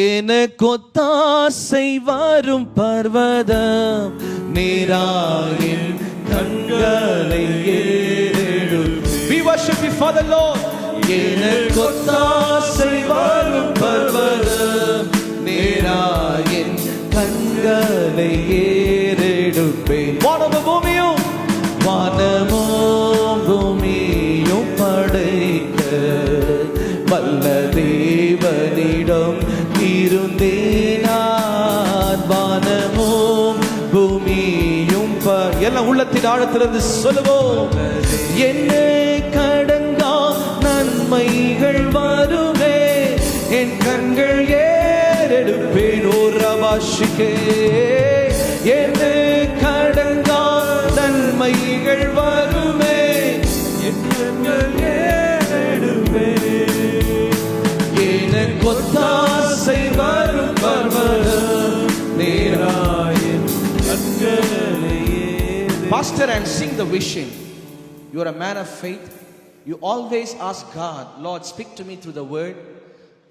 எனக்கு ஒத்தாசை வரும் பர்வதம் நீராயின் கண்களை ஏறெடுப்பேன். We worship you for the Lord. எனக்கு ஒத்தாசை வரும் பர்வதம் நீராயின் கண்களை ஏறெடுப்பேன். வானமும் பூமியும், வானமும் பூமியும் படைக்க வல்ல தேவனிடம் இருந்தேனான். வானமும் பூமியும் எல்லாம் உள்ளத்தின் ஆழத்திலிருந்து சொல்லுவோம். என்னை கடங்கா நன்மைகள் வருமே, என் கண்கள் ஏறெடுப்பேன். ஓ ரபாஷிகே. என்னை கடங்கா நன்மைகள் வருமே, என் கண்கள் ஏறெடுப்பேன். எனக்கு ஒத்தாசை வரும் பர்வதம் நீராயின் கண்களை ஏறெடுப்பேன். Pastor, and sing the vision. You are a man of faith. You always ask God, Lord, speak to me through the word.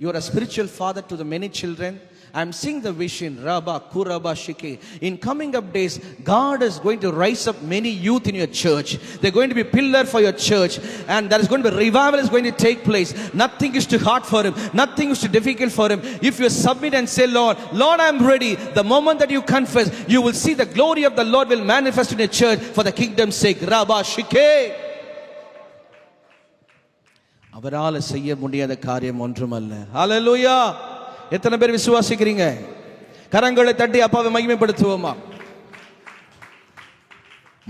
You are a spiritual father to the many children. I'm seeing the vision, Rabba Kuraba Shike. In coming up days, God is going to rise up many youth in your church. They're going to be pillar for your church, and there is going to be revival is going to take place. Nothing is too hard for him. Nothing is too difficult for him. If you submit and say, Lord, I'm ready. The moment that you confess, you will see the glory of the Lord will manifest in your church for the kingdom's sake. Rabba Shike. அவரால் செய்ய முடியாத காரியம் ஒன்றுமல்ல. ஹல்லேலூயா. எத்தனை பேர் விசுவாசிக்கிறீங்க? கரங்களை தட்டி அப்பாவை மகிமைப்படுத்துவோமா?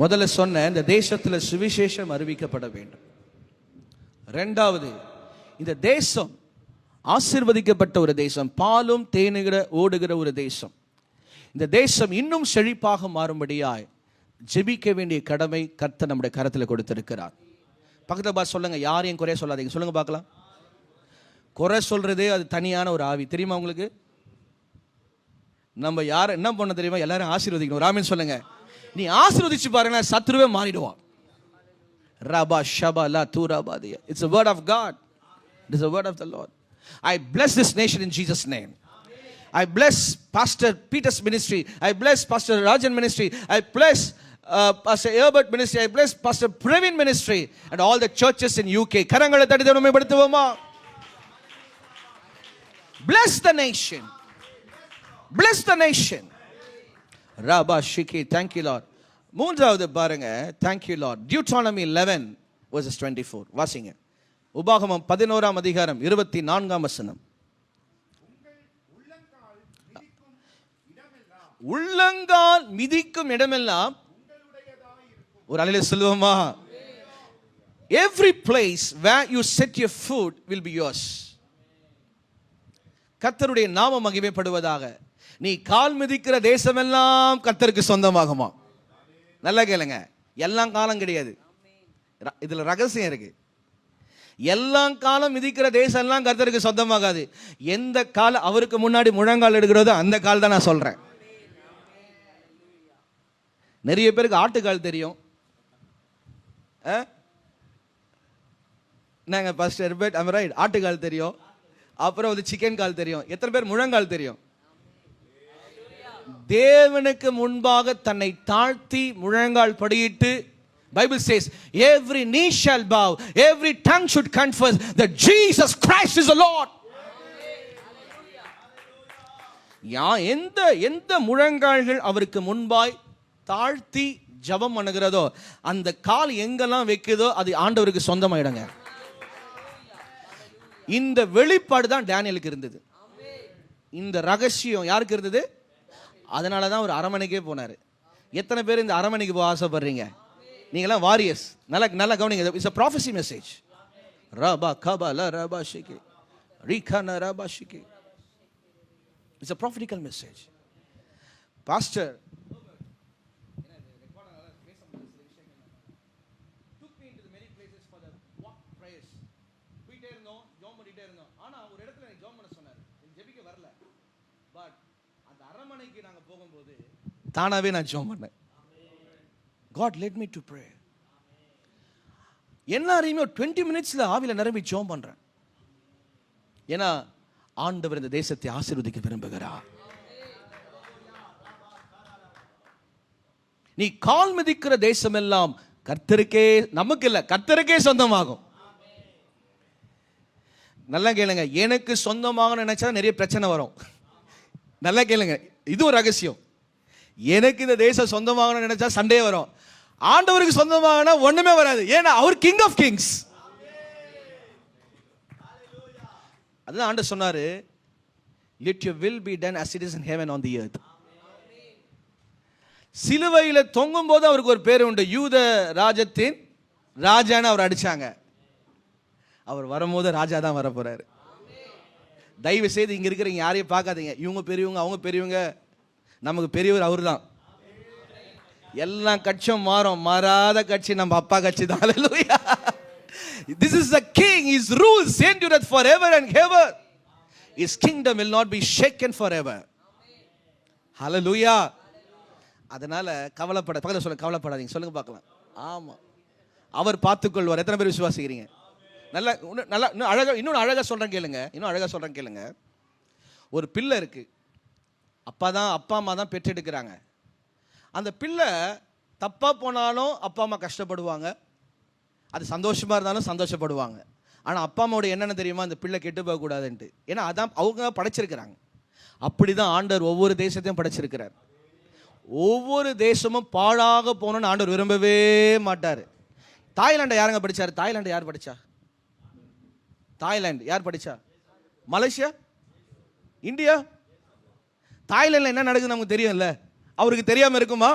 முதல்ல சொன்ன இந்த தேசத்தில் சுவிசேஷம் அறிவிக்கப்பட வேண்டும். இரண்டாவது, இந்த தேசம் ஆசீர்வதிக்கப்பட்ட ஒரு தேசம், பாலும் தேனுகிற ஓடுகிற ஒரு தேசம். இந்த தேசம் இன்னும் செழிப்பாக மாறும்படியாய் ஜெபிக்க வேண்டிய கடமை கர்த்தர் நம்முடைய கரத்தில் கொடுத்திருக்கிறார். பக்கத்துல பார்த்து சொல்லுங்க, யாரையும் குறைய சொல்லாதீங்க. சொல்லுங்க பார்க்கலாம். குறை சொல்றதே அது தனியான ஒரு ஆவி, தெரியுமா உங்களுக்கு? நம்ம யாரை என்ன பண்ண தெரியுமா? எல்லாரும் ஆசீர்வதிக்கணும். ராமன் சொல்லுங்க. நீ ஆசீர்வதிச்சு பாருங்க, சத்ருவே மாறிடுவான். ரபா ஷபலா தூராபாதியா. It's a word of God. It is a word of the Lord. I bless this nation in Jesus' name. I bless Pastor Peter's ministry. I bless Pastor Rajan ministry. I bless Pastor Herbert ministry. I bless Pastor Praveen ministry and all the churches in UK. கரங்களை தட்டி தேவனை படுத்துவோமா? Bless the nation. Bless the nation. Rabba Shiki. Thank you, Lord. மூன்றாவது பாருங்க. Thank you, Lord. Deuteronomy 11 verses 24. வாசிங்க. உபாகமம் 11ஆம் அதிகாரம் 24ஆம் வசனம். உள்ளங்கால் மிதிக்கும் இடமெல்லாம் ஒரு அலையில சொல்லுவோமா? Every place where you set your foot will be yours. கர்த்தருடைய நாமம் மகிமைப்படுவதாக. நீ கால் மிதிக்கிற தேசமெல்லாம் கர்த்தருக்கு சொந்தமாகுமா? நல்லா கேளுங்க. எல்லாம் காலம் கிடையாது, இதுல ரகசியம் இருக்கு. எல்லா காலம் மிதிக்கிற தேசம் எல்லாம் கர்த்தருக்கு சொந்தமாகாது. எந்த கால அவருக்கு முன்னாடி முழங்கால் எடுக்கிறதோ அந்த கால் தான் நான் சொல்றேன். நிறைய பேருக்கு ஆட்டுக்கால் தெரியும். நாங்க ஃபர்ஸ்ட் ஹெர்பர்ட் ஐ அம் ரைட், ஆட்டுக்கால் தெரியும். அப்புறம் வந்து சிக்கன் கால் தெரியும். எத்தனை பேர் முழங்கால் தெரியும்? தேவனுக்கு முன்பாக தன்னை தாழ்த்தி முழங்கால் படியிட்டு, Bible says every knee shall bow, every tongue should confess that Jesus Christ is the Lord. எந்த முழங்கால்கள் அவருக்கு முன்பாய் தாழ்த்தி ஜெபம் பண்ணுகிறதோ, அந்த கால் எங்கெல்லாம் வைக்குதோ அது ஆண்டவருக்கு சொந்தமாயிடுங்க. இந்த வெளிப்பாடு தான் டேனியலுக்கு இருந்தது. இந்த ரகசியம் யாருக்கு இருந்தது? அதனால தான் ஒரு அரமனைக்கே போனாரு. எத்தனை பேர் இந்த அரமனைக்கு போக ஆசைப்படுறீங்க? நீங்களாம் வாரியர்ஸ். நல்லா கவனிங்க. It's a prophecy message. ரபா கபல ரபா ஷிகி ரிகன ரபா ஷிகி. It's a prophetical message. Pastor took me into the many places for the walk prayers. போயிட்டே இருந்தோம், ஜெபம் பண்ணிட்டே இருந்தோம். ஆனா ஒரு இடத்துல எனக்கு ஜெபம் பண்ண சொன்னாரு. ஜெபிக்க வரல. பட் அந்த அரமனைக்கு நாங்க போகும்போது தானாவே நான் ஜெபம் பண்ணேன். God led me to pray. எல்லாரையுமே 20 மினிட்ஸ்ல ஆவியில நிரம்பி ஜெபம் பண்றேன். ஏன்னா ஆண்டவர் இந்த தேசத்தை ஆசீர்வதிக்க விரும்புகிறார். நீ கால் மிதிக்கிற தேசம் எல்லாம் கர்த்தருக்கே, நமக்கு இல்ல, கர்த்தருக்கே சொந்தமாகும். நல்லா கேளுங்க. எனக்கு சொந்தமாக நினைச்சா நிறைய பிரச்சனை வரும். நல்லா கேளுங்க, இது ஒரு ரகசியம். எனக்கு இந்த தேசம் சொந்தமாக நினைச்சா சண்டே வரும். ஆண்டவருக்கு சொந்தமாக ஒண்ணுமே வராது. ஏன்னா அவர் கிங் ஆஃப் கிங்ஸ். அதுதான் ஆண்டவர் சொன்னாரு, let your will be done as it is in heaven on the earth. சிலுவையில தொங்கும் போது அவருக்கு ஒரு பேர் உண்டு, யூத ராஜத்தின் ராஜான்னு அவர் அடிச்சாங்க. அவர் வரும்போது ராஜா தான் வர போறாரு. தயவு செய்து இங்க இருக்கிறவங்க யாரையும் பார்க்காதீங்க, இவங்க பெரியவங்க அவங்க பெரியவங்க. நமக்கு பெரியவர் அவர் தான். எல்லா கட்சியும் மாறும், மாறாத கட்சி நம்ம அப்பா கட்சி தான். ஹல்லேலூயா. This is the king, his rules endureth forever and ever. His kingdom will not be shaken forever. Hallelujah. அதனால பக்கத்துல சொல்லுங்க, கவலைப்படாதீங்க. சொல்லுங்க பார்க்கலாம். ஆமா, அவர் பார்த்துக்கொள்வார். எத்தனை பேர் விசுவாசிக்கிறீங்க? நல்லா இன்னும் அழகா சொல்றேன் கேளுங்க. இன்னும் அழகா சொல்றேன் கேளுங்க. ஒரு பிள்ளை இருக்கு. அப்பா அம்மா தான் பெற்றெடுக்கிறாங்க. அந்த பிள்ளை தப்பா போனாலும் அப்பா அம்மா கஷ்டப்படுவாங்க, அது சந்தோஷமா இருந்தாலும் சந்தோஷப்படுவாங்க. ஆனால் அப்பா அம்மாவோட என்னென்ன தெரியுமா? அந்த பிள்ளை கெட்டு போகக்கூடாதுன்ட்டு. ஏன்னா அதான் அவங்க படைச்சிருக்கிறாங்க. அப்படிதான் ஆண்டவர் ஒவ்வொரு தேசத்தையும் படைச்சிருக்கிறார். ஒவ்வொரு தேசமும் பாழாக போகணும்னு ஆண்டவர் விரும்பவே மாட்டார். தாய்லாண்டை யாருங்க படிச்சார்? தாய்லாண்டை யார் படிச்சா? தாய்லாந்து யார் படிச்சா? Malaysia, India. தாய்லாண்டில் என்ன நடக்குது நமக்கு தெரியும்ல, அவருக்கு தெரியாம இருக்குமா?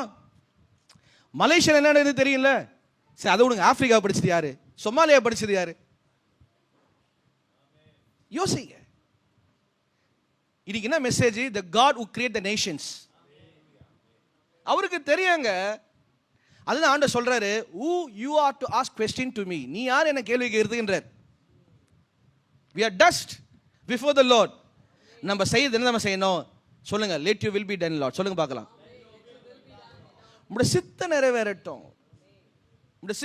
மலேசியாவில் என்ன நடக்குது தெரியும்ல. சரி, அதை விடுங்க. ஆப்பிரிக்கா படிச்சது யாரு? சொமாலியா படிச்சது யாரு? யோசிங்க. இன்னைக்கு என்ன message? the God who create the nations. அவருக்கு தெரியுங்க. அதுதான் ஆண்டவர் சொல்றாரு, who you are to ask question to me. நீ யார் என்ன கேள்வி கேட்கிறதுன்றார். we are dust before the Lord. நம்ம செய்யறது என்ன நம்ம செய்யணும்? சொல்லுங்க, let your will be done Lord. சொல்லுங்க பார்க்கலாம். உம்முடைய சித்தம் நிறைவேறட்டும். உம்முடைய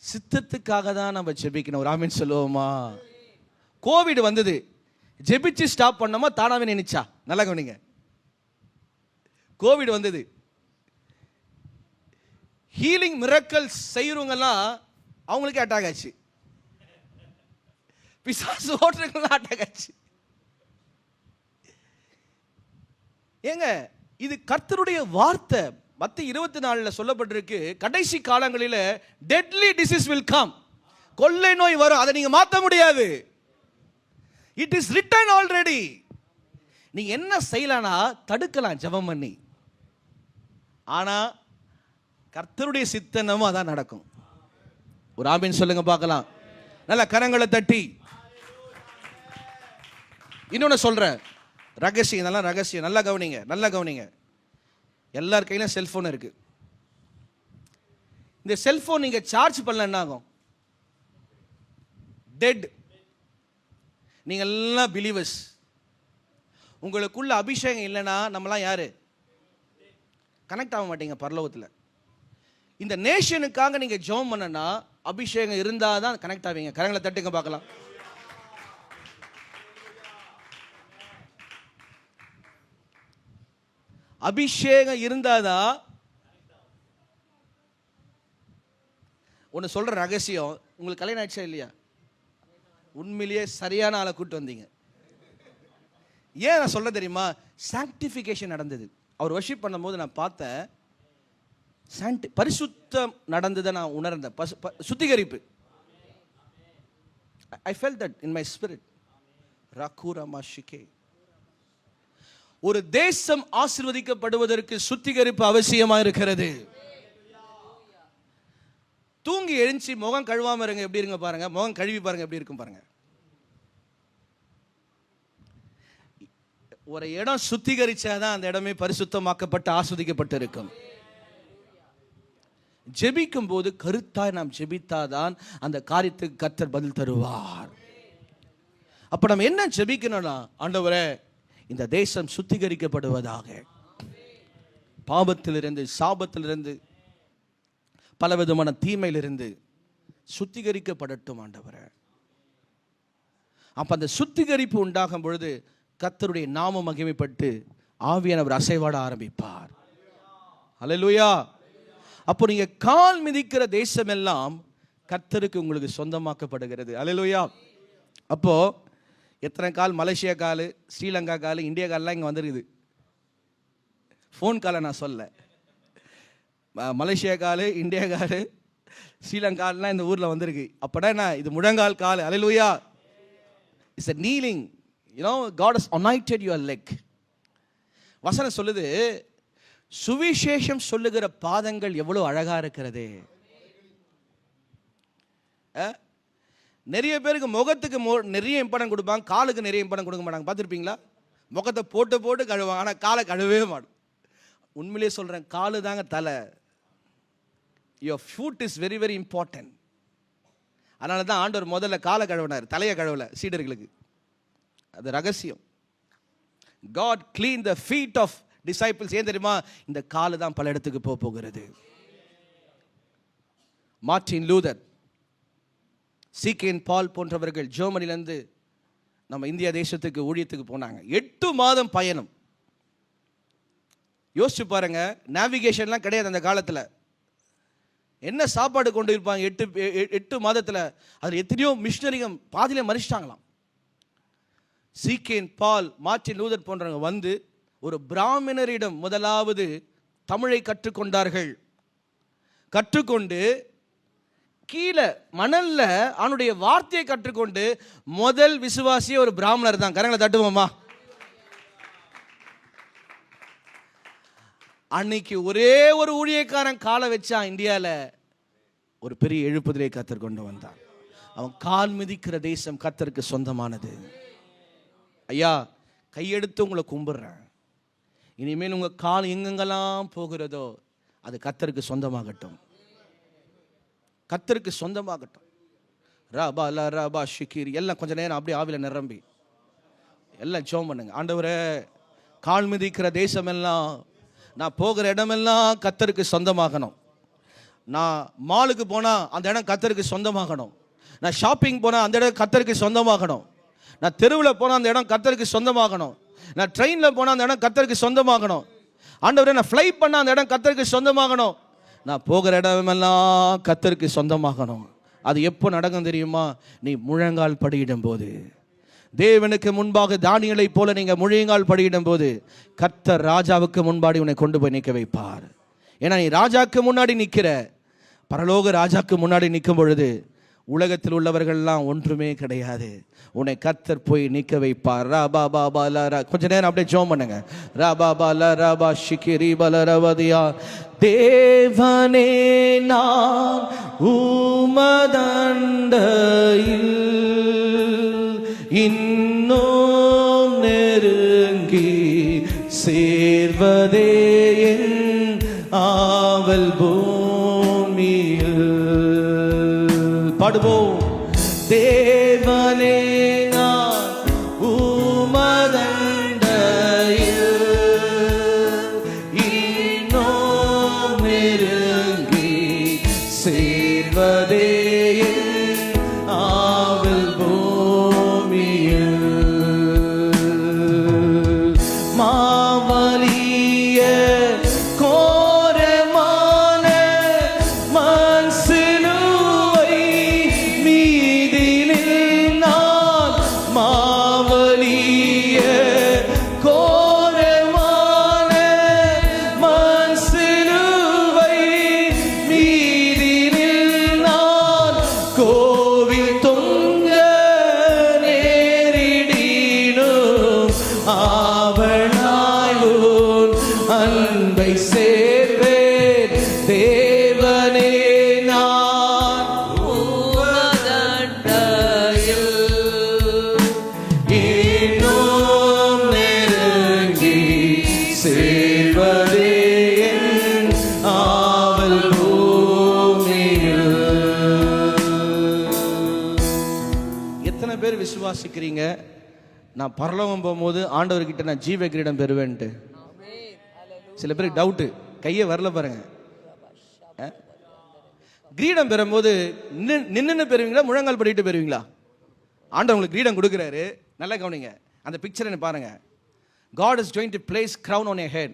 சித்தத்துக்காக தான் நம்ம ஜெபிக்கணும். ஒரு ஆமென் சொல்லுவோமா? கோவிட் வந்தது, ஜெபிச்சு ஸ்டாப் பண்ணோமா தானாவே நினைச்சா? நல்லா கவனிங்க. கோவிட் வந்தது, ஹீலிங் மிரக்கல்ஸ் செய்யறவங்கெல்லாம் அவங்களுக்கே அட்டாக் ஆச்சு. பிசாசு ஓட்டுறவங்கெல்லாம் அட்டாக் ஆச்சு. ஏங்க, இது கர்த்தருடைய வார்த்தை. மத்திய 24 சொல்லப்பட்டிருக்கு, கடைசி காலங்களில் டெட்லி டிசீஸ் வில் கம். கொள்ளை நோய் வரும், அதை நீங்க மாற்ற முடியாது. It is written already. நீங்க என்ன செய்யலாம்னா தடுக்கலாம் ஜெபம் பண்ணி. ஆனா கர்த்தருடைய சித்தனமும் அதான் நடக்கும். ஒரு ஆமீன் சொல்லுங்க பார்க்கலாம். நல்ல கரங்களை தட்டி. இன்னொன்னு சொல்றேன், ரகசியம், நல்லா ரகசியம், நல்லா கவனிங்க, நல்லா கவனிங்க. எல்லார் கையிலும் செல்போன் இருக்கு. இந்த செல்போன் நீங்க சார்ஜ் பண்ணல என்ன ஆகும்? டெட். நீங்க எல்லாம் பிலீவர்ஸ். உங்களுக்குள்ள அபிஷேகம் இல்லைன்னா நம்மலாம் யாரு? கனெக்ட் ஆக மாட்டீங்க பரலோகத்தில். இந்த நேஷனுக்காக நீங்க ஜெபம் பண்ணனா அபிஷேகம் இருந்தால் தான் கனெக்ட் ஆவீங்க. கரங்களை தட்டுங்க பார்க்கலாம். அபிஷேகம் இருந்தாதான். ஒன்று சொல்ற ரகசியம், உங்களுக்கு கல்யாணம் ஆயிடுச்சா இல்லையா? உண்மையிலேயே சரியான ஆளை கூட்டு வந்தீங்க. ஏன் நான் சொல்ல தெரியுமா? சாங்டிஃபிகேஷன் நடந்தது. அவர் வர்ஷிப் பண்ணும்போது நான் பார்த்தேன், பரிசுத்தம் நடந்ததை நான் உணர்ந்தேன். சுத்திகரிப்பு. I felt that in my spirit. ஒரு தேசம் ஆசீர்வதிக்கப்படுவதற்கு சுத்திகரிப்பு அவசியமா இருக்கிறது. தூங்கி எழுஞ்சி முகம் கழுவாம இருங்க, எப்படி இருங்க பாருங்க. முகம் கழுவி பாருங்க, எப்படி இருக்கும் பாருங்க. ஒரு இடம் சுத்திகரிச்சாதான் அந்த இடமே பரிசுத்தமாக்கப்பட்டு ஆஸ்வதிக்கப்பட்டு இருக்கும். ஜெபிக்கும் போது கருத்தாய் நாம் ஜெபித்தாதான் அந்த காரியத்துக்கு கர்த்தர் பதில் தருவார். அப்ப நம்ம என்ன ஜெபிக்கணும்னா, ஆண்டவரே இந்த தேசம் சுத்திகரிக்கப்படுவதாக, பாவத்திலிருந்து சாபத்திலிருந்து பலவிதமான தீமையிலிருந்து சுத்திகரிக்கப்படட்டும் ஆண்டவரே. அப்ப அந்த சுத்திகரிப்பு உண்டாகும் பொழுது கர்த்தருடைய நாமம் மகிமைப்பட்டு ஆவியானவர் அசைவாட ஆரம்பிப்பார். அல்லேலூயா. அப்போ நீங்க கால் மிதிக்கிற தேசம் எல்லாம் கர்த்தருக்கு உங்களுக்கு சொந்தமாக்கப்படுகிறது. அல்லேலூயா. அப்போ எத்தனை கால், மலேசியா கால், ஸ்ரீலங்கா கால், இந்தியா கால்லாம் இங்கே வந்துருக்குது. ஃபோன் காலை நான் சொல்ல, மலேசியா கால், இந்தியா கால், ஸ்ரீலங்காலாம் இந்த ஊரில் வந்திருக்கு. அப்படா என்ன, இது முழங்கால் கால். Hallelujah. It's a kneeling. You know, God has anointed your leg. வசனம் சொல்லுது, சுவிசேஷம் சொல்லுகிற பாதங்கள் எவ்வளவு அழகா இருக்கிறது. நிறைய பேருக்கு முகத்துக்கு நிறைய இம்பார்ட்டன்ட் கொடுப்பாங்க, காலுக்கு நிறைய இம்பார்ட்டன்ட் கொடுக்க மாட்டாங்க. பார்த்துருப்பீங்களா? முகத்தை போட்டு போட்டு கழுவாங்க, ஆனால் காலை கழுவே மாட்டோம். உண்மையிலே சொல்கிறேன், காலு தாங்க தலை. your foot is very very important. அதனால தான் ஆண்டவர் முதல்ல காலை கழுவினார், தலையை கழுவல சீடர்களுக்கு. அது ரகசியம். God cleaned the feet of disciples. ஏன் தெரியுமா? இந்த காலு தான் பல இடத்துக்கு போகிறது. மார்ட்டின் லூதர், சீகேன் பால் போன்றவர்கள் ஜெர்மனிலேருந்து நம்ம இந்தியா தேசத்துக்கு ஊழியத்துக்கு போனாங்க. 8 மாதம் பயணம். யோசிச்சு பாருங்க, நேவிகேஷன்லாம் கிடையாது அந்த காலத்தில். என்ன சாப்பாடு கொண்டு இருப்பாங்க 8 மாதத்தில்? அதில் எத்தனையோ மிஷினரிகம் பாதியில மறிச்சிட்டாங்களாம். சீகேன் பால், மார்ட்டின் லூதர் போன்றவங்க வந்து ஒரு பிராமணரிடம் முதலாவது தமிழை கற்றுக்கொண்டார்கள். கற்றுக்கொண்டு கீழே மணல்ல அவனுடைய வார்த்தையை கற்றுக்கொண்டு முதல் விசுவாசியே ஒரு பிராமணர் தான். கரங்களை தட்டுவோமா? அன்னைக்கு ஒரே ஒரு ஊழியக்காரன் காலை வச்சான் இந்தியாவில், ஒரு பெரிய எழுப்புதலை கர்த்தர் கொண்டு வந்தான். அவன் கால் மிதிக்கிற தேசம் கர்த்தருக்கு சொந்தமானது. ஐயா, கையெடுத்து உங்களை கும்பிடுறேன். இனிமேல் உங்க கால் எங்கெங்கெல்லாம் போகிறதோ அது கர்த்தருக்கு சொந்தமாகட்டும். கர்த்தருக்கு சொந்தமாகட்டும். ரபா ல ரபா ஷிகிரி எல்லாம் கொஞ்ச நேரம் அப்படியே ஆவில நிரம்பி எல்லாம் ஜெபம் பண்ணுங்க. ஆண்டவரே, கால் மிதிக்கிற தேசம் எல்லாம், நான் போகிற இடமெல்லாம் கர்த்தருக்கு சொந்தமாகணும். நான் மாலுக்கு போனால் அந்த இடம் கர்த்தருக்கு சொந்தமாகணும். நான் ஷாப்பிங் போனால் அந்த இடம் கர்த்தருக்கு சொந்தமாகணும். நான் தெருவில் போனால் அந்த இடம் கர்த்தருக்கு சொந்தமாகணும். நான் ட்ரெயினில் போனால் அந்த இடம் கர்த்தருக்கு சொந்தமாகணும். ஆண்டவரே, நான் ஃப்ளை பண்ணால் அந்த இடம் கர்த்தருக்கு சொந்தமாகணும். நான் போகிற இடமெல்லாம் கர்த்தருக்கு சொந்தமாகணும். அது எப்போ நடக்கும் தெரியுமா? நீ முழங்கால் படியிடும் போது. தேவனுக்கு முன்பாக தானியேலை போல நீங்க முழங்கால் படியிடும் போது கர்த்தர் ராஜாவுக்கு முன்பாடி உன்னை கொண்டு போய் நிற்க வைப்பார். ஏன்னா நீ ராஜாக்கு முன்னாடி நிற்கிற, பரலோக ராஜாக்கு முன்னாடி நிற்கும் பொழுது உலகத்தில் உள்ளவர்கள்லாம் ஒன்றுமே கிடையாது. உன்னை கர்த்தர் போய் நிற்க வைப்பார். ரபா பாபா ல, கொஞ்ச நேரம் அப்படியே ஜெபம் பண்ணுங்க. ரபா பால ரபா ஷிகிரி பல ரவதியா. தேவனே, நான் உமதண்டையில் இன்னும் நெருங்கி சேர்வதே என் ஆவல் பூமியில். பாடுவோம். தேவனே, நான் உமதண்டையில் இன்னும் நெருங்கி சேர்வதே என் ஆவல் பூமியில். மாவலிய ஆவலாய் உன் அன்பை சேர்வேன் தேவனே நான் உமதண்டையில் இன்னும் நெருங்கி சேர்வதே என் ஆவல் பூமியில். எத்தனை பேர் விசுவாசிக்கிறீங்க நான் பரலோகம் போகும்போது ஆண்டவர்கிட்ட நான் ஜீவ கிரீடம் பெறுவேன்ட்டு? சில பேருக்கு டவுட்டு, கையை வரல பாருங்க. கிரீடம் பெறும்போது நின்னு பெறுவீங்களா, முழங்கால் படிட்டு பெறுவீங்களா? ஆண்டவர் உங்களுக்கு கிரீடம் கொடுக்குறாரு, நல்லா கவனிங்க, அந்த பிக்சரை பாருங்க. God is going to place crown on your head.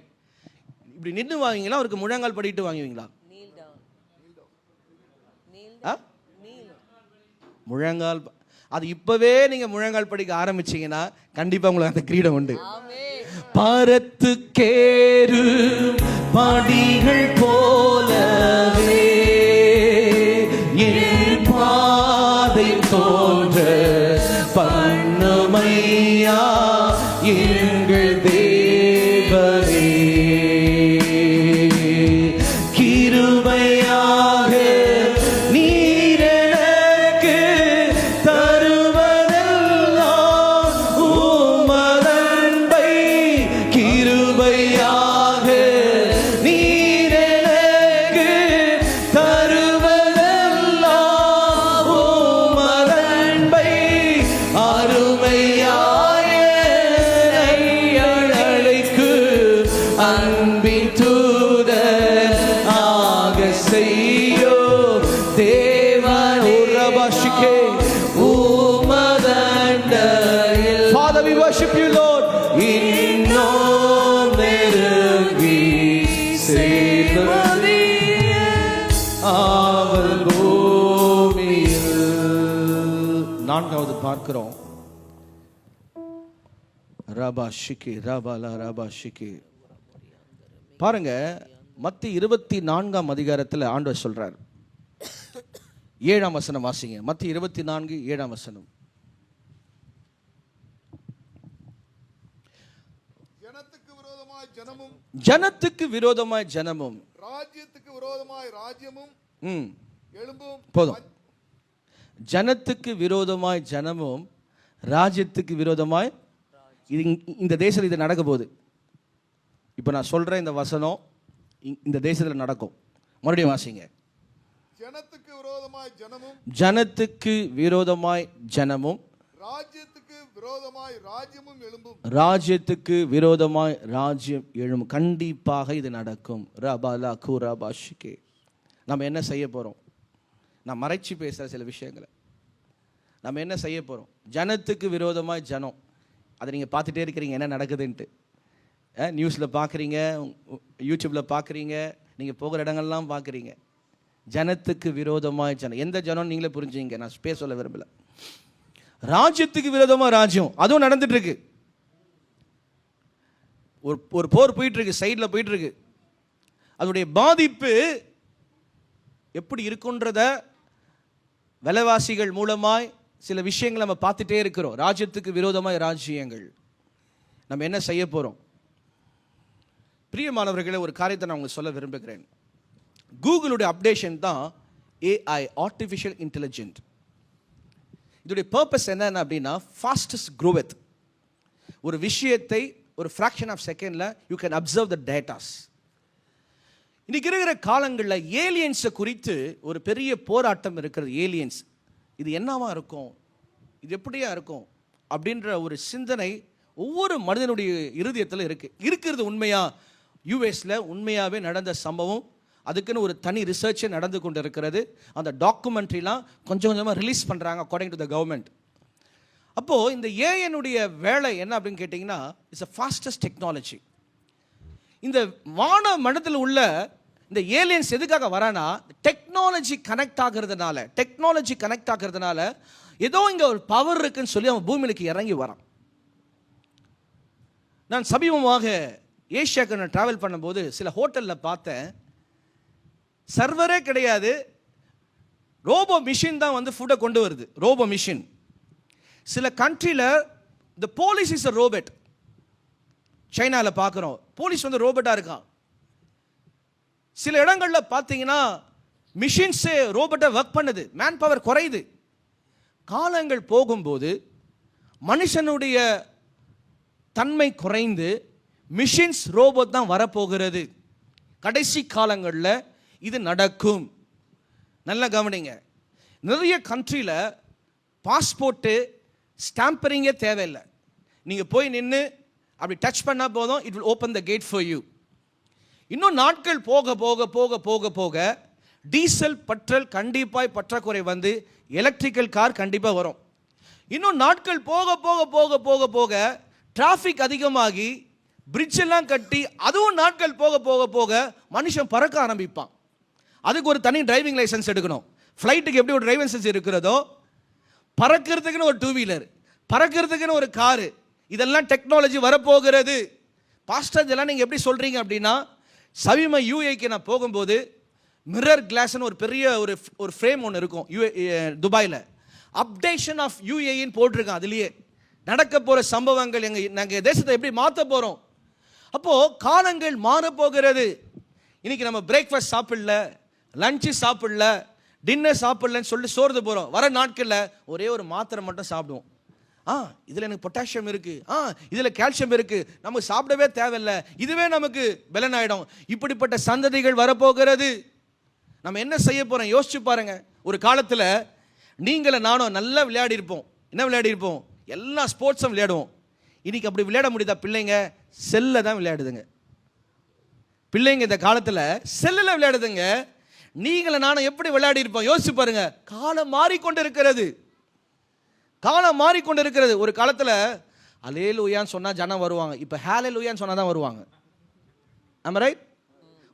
இப்படி நின்று வாங்குவீங்களா, அவருக்கு முழங்கால் படிட்டு வாங்குவீங்களா? முழங்கால். அது இப்பவே நீங்க முழங்கால் படிக்க ஆரம்பிச்சீங்கன்னா கண்டிப்பா உங்களுக்கு அந்த கிரீடம் உண்டு. பரத்துக்கேறு படிகள் போலவே என் பாதை தோன்ற பண்ணுமையா எங்கள் தேவனே. கிருபையாக நீர் எனக்கு தருவதெல்லாம் உமதன்பை. கிருபையாக நீர் எனக்கு தருவதெல்லாம் உமதன்பை. அருமையாய அழைக்கு அன்பின் தூதர் ஆக செய்யோ தேவன் உரபாஷிக்கே உமதண்டையில். Father, we worship you, Lord. இன்னும் நெருங்கி சேர்வதே ஆவல் பூமியில். நான்காவது பார்க்கிறோம், ரபா ஷிகே ரபாலா ரபா ஷிகே. பாருங்க, மத்திய 24ஆம் அதிகாரத்தில் ஆண்டவர் சொல்றார். 7ஆம் வசனம் வாசிங்க. மத்திய 24 7ஆம் வசனம். ஜனத்துக்கு விரோதமாய் ஜனமும் ஜனத்துக்கு விரோதமாய் ஜனமும் ராஜ்யத்துக்கு விரோதமாய் ராஜ்யமும் எழும்பும். போதும். ஜனத்துக்கு விரோதமாய் ஜனமும் ராஜ்யத்துக்கு விரோதமாய். இந்த தேசத்தில் இது நடக்க போகுது. இப்போ நான் சொல்றேன், இந்த வசனம் இந்த தேசத்தில் நடக்கும். மறுபடியும் வாசிங்க. ஜனத்துக்கு விரோதமாய் ஜனமும் ஜனத்துக்கு விரோதமாய் ஜனமும் ராஜ்யத்துக்கு விரோதமாய் ராஜ்யமும் எழும்பும். ராஜ்யத்துக்கு விரோதமாய் ராஜ்யம் எழும். கண்டிப்பாக இது நடக்கும். ரபாலா கூராபாஷிகே. நம்ம என்ன செய்ய போறோம்? நான் மறைச்சி பேசுற சில விஷயங்களை நம்ம என்ன செய்ய போறோம்? ஜனத்துக்கு விரோதமாய் ஜனம், அதை நீங்க பார்த்துட்டே இருக்கிறீங்க என்ன நடக்குதுன்ட்டு. நியூஸ்ல பார்க்குறீங்க, யூடியூப்ல பார்க்குறீங்க, நீங்க போகிற இடங்கள்லாம் பார்க்குறீங்க. ஜனத்துக்கு விரோதமாய் ஜனம். எந்த ஜனம் நீங்களே புரிஞ்சுங்க, நான் பேச சொல்ல விரும்பல. ராஜ்யத்துக்கு விரோதமா ராஜ்யம், அதுவும் நடந்துட்டு இருக்கு. ஒரு போர் போயிட்டு இருக்கு, சைட்ல போயிட்டு இருக்கு. அதோடைய பாதிப்பு எப்படி இருக்குன்றத விலைவாசிகள் மூலமாய் சில விஷயங்களை நம்ம பார்த்துட்டே இருக்கிறோம். ராஜ்யத்துக்கு விரோதமாய் ராஜ்யங்கள். நம்ம என்ன செய்ய போறோம்? பிரியமானவர்களே, ஒரு காரியத்தை நான் உங்களுக்கு சொல்ல விரும்புகிறேன். கூகுளுடைய அப்டேஷன் தான் AI, ஆர்டிஃபிஷியல் இன்டெலிஜென்ட். இதோடைய பர்பஸ் என்ன அப்படின்னா, ஃபாஸ்டஸ்ட் க்ரோவெத். ஒரு விஷயத்தை ஒரு ஃப்ராக்ஷன் ஆஃப் செகண்ட்ல you can observe the datas. இன்னைக்கு இருக்கிற காலங்களில் ஏலியன்ஸை குறித்து ஒரு பெரிய போராட்டம் இருக்கிறது. ஏலியன்ஸ் இது என்னவா இருக்கும், இது எப்படியா இருக்கும் அப்படின்ற ஒரு சிந்தனை ஒவ்வொரு மனிதனுடைய இருதயத்தில் இருக்கிறது. உண்மையா? யூஎஸ்ல உண்மையாகவே நடந்த சம்பவம். அதுக்குன்னு ஒரு தனி ரிசர்ச்சே நடந்து கொண்டு இருக்கிறது. அந்த டாக்குமெண்ட்ரிலாம் கொஞ்சம் கொஞ்சமாக ரிலீஸ் பண்ணுறாங்க அக்கார்டிங் டு த கவர்மெண்ட். அப்போது இந்த ஏஐனுடைய வேலை என்ன அப்படின்னு கேட்டிங்கன்னா, இட்ஸ் அ ஃபாஸ்டஸ்ட் டெக்னாலஜி. இந்த வான மண்டலத்தில் உள்ள இந்த ஏலியன்ஸ் எதுக்காக வரானா, டெக்னாலஜி கனெக்ட் ஆகிறதுனால ஏதோ இங்கே ஒரு பவர் இருக்குன்னு சொல்லி அவன் பூமிக்கு இறங்கி வரான். நான் சமீபமாக ஏஷியாவுக்கு நான் ட்ராவல் பண்ணும்போது சில ஹோட்டலில் பார்த்தேன், சர்வரே கிடையாது, ரோபோ மிஷின் தான் வந்து ஃபுட்டை கொண்டு வருது. Robo machine. சில கண்ட்ரியில் the police is a robot. சைனாவில் பார்க்குறோம், போலீஸ் வந்து ரோபோட்டாக இருக்கான். சில இடங்களில் பார்த்தீங்கன்னா மிஷின்ஸே ரோபோட்டை ஒர்க் பண்ணுது, மேன் பவர் குறையுது. காலங்கள் போகும்போது மனுஷனுடைய தன்மை குறைந்து மிஷின்ஸ் ரோபோட் தான் வரப்போகிறது. கடைசி காலங்களில் இது நடக்கும். நல்லா கவனிங்க. நிறைய கண்ட்ரியில் பாஸ்போர்ட்டு ஸ்டாம்பரிங்கே தேவையில்லை. நீங்கள் போய் நின்று அப்படி டச் பண்ணால் போதும், it will open the gate for you. இன்னும் நாட்கள் போக போக போக போக போக டீசல் பெட்ரோல் கண்டிப்பாக பற்றாக்குறை வந்து எலக்ட்ரிக்கல் கார் கண்டிப்பாக வரும். இன்னும் நாட்கள் போக போக போக போக போக டிராஃபிக் அதிகமாகி பிரிட்ஜ் எல்லாம் கட்டி அதுவும் நாட்கள் போக போக போக மனுஷன் பறக்க ஆரம்பிப்பான். அதுக்கு ஒரு தனி டிரைவிங் லைசன்ஸ் எடுக்கணும். ஃப்ளைட்டுக்கு எப்படி ஒரு டிரைவிங் லைசன்ஸ் இருக்கிறதோ, பறக்கிறதுக்குன்னு ஒரு 2 வீலர், பறக்கிறதுக்குன்னு ஒரு காரு, இதெல்லாம் டெக்னாலஜி வரப்போகிறது. பாஸ்டர் இதெல்லாம் நீங்கள் எப்படி சொல்கிறீங்க அப்படின்னா, சமீப யூஏக்கு நான் போகும்போது மிரர் கிளாஸ்னு ஒரு பெரிய ஒரு ஃப்ரேம் ஒன்று இருக்கும் துபாயில். அப்டேஷன் ஆஃப் யூஏன்னு போட்டிருக்கேன். அதுலேயே நடக்க போகிற சம்பவங்கள், நாங்கள் தேசத்தை எப்படி மாற்ற போகிறோம். அப்போது காலங்கள் மாறப்போகிறது. இன்றைக்கி நம்ம பிரேக்ஃபாஸ்ட் சாப்பிடல, லஞ்சு சாப்பிடல, டின்னர் சாப்பிடலன்னு சொல்லி சோர்ந்து போகிறோம். வர நாட்களில் ஒரே ஒரு மாத்திரை மட்டும் சாப்பிடுவோம். இதில் எனக்கு பொட்டாசியம் இருக்குது, இதில் கால்சியம் இருக்குது, நமக்கு சாப்பிடவே தேவையில்லை, இதுவே நமக்கு பலன் ஆகிடும். இப்படிப்பட்ட சந்ததிகள் வரப்போகிறது. நம்ம என்ன செய்ய போகிறோம் யோசிச்சு பாருங்க. ஒரு காலத்தில் நீங்களும் நானும் நல்லா விளையாடி இருப்போம். என்ன விளையாடி இருப்போம்? எல்லா ஸ்போர்ட்ஸும் விளையாடுவோம். இன்னைக்கு அப்படி விளையாட முடியுதா? பிள்ளைங்க செல்ல தான் விளையாடுதுங்க. பிள்ளைங்க இந்த காலத்தில் செல்லில் விளையாடுதுங்க. நீங்களும் நானும் எப்படி விளையாடி இருப்போம் யோசிச்சு பாருங்க. காலம் மாறிக்கொண்டு இருக்கிறது, காலம் மாறிக்கொண்டு இருக்கிறது. ஒரு காலத்தில் அல்லேலூயான்னு சொன்னால் ஜனம் வருவாங்க. இப்போ ஹalleluyaன்னு சொன்னால் தான் வருவாங்க. ஆமா ரைட்?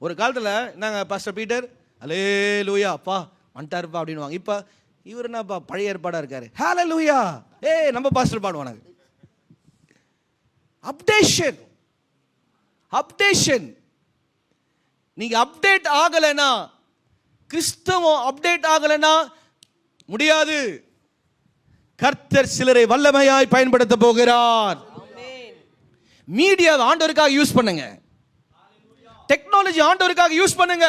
ஒரு காலத்தில் என்னங்க பாஸ்டர் பீட்டர் அல்லேலூயா அப்பா வந்துட்டாருப்பா அப்படின்வாங்க. இப்போ இவர் என்னப்பா பழைய ஏற்பாடாக இருக்காரு, ஹalleluya நம்ம பாஸ்டர் பாடுவாங்க. Updation, updation. நீங்க அப்டேட் ஆகலைன்னா, கிறிஸ்தவம் அப்டேட் ஆகலைன்னா முடியாது. கர்த்தர் சிலரை வல்லமையாய் பயன்படுத்த போகிறார். மீடியா ஆண்டவருக்காக யூஸ் பண்ணுங்க, டெக்னாலஜி ஆண்டவருக்காக யூஸ் பண்ணுங்க,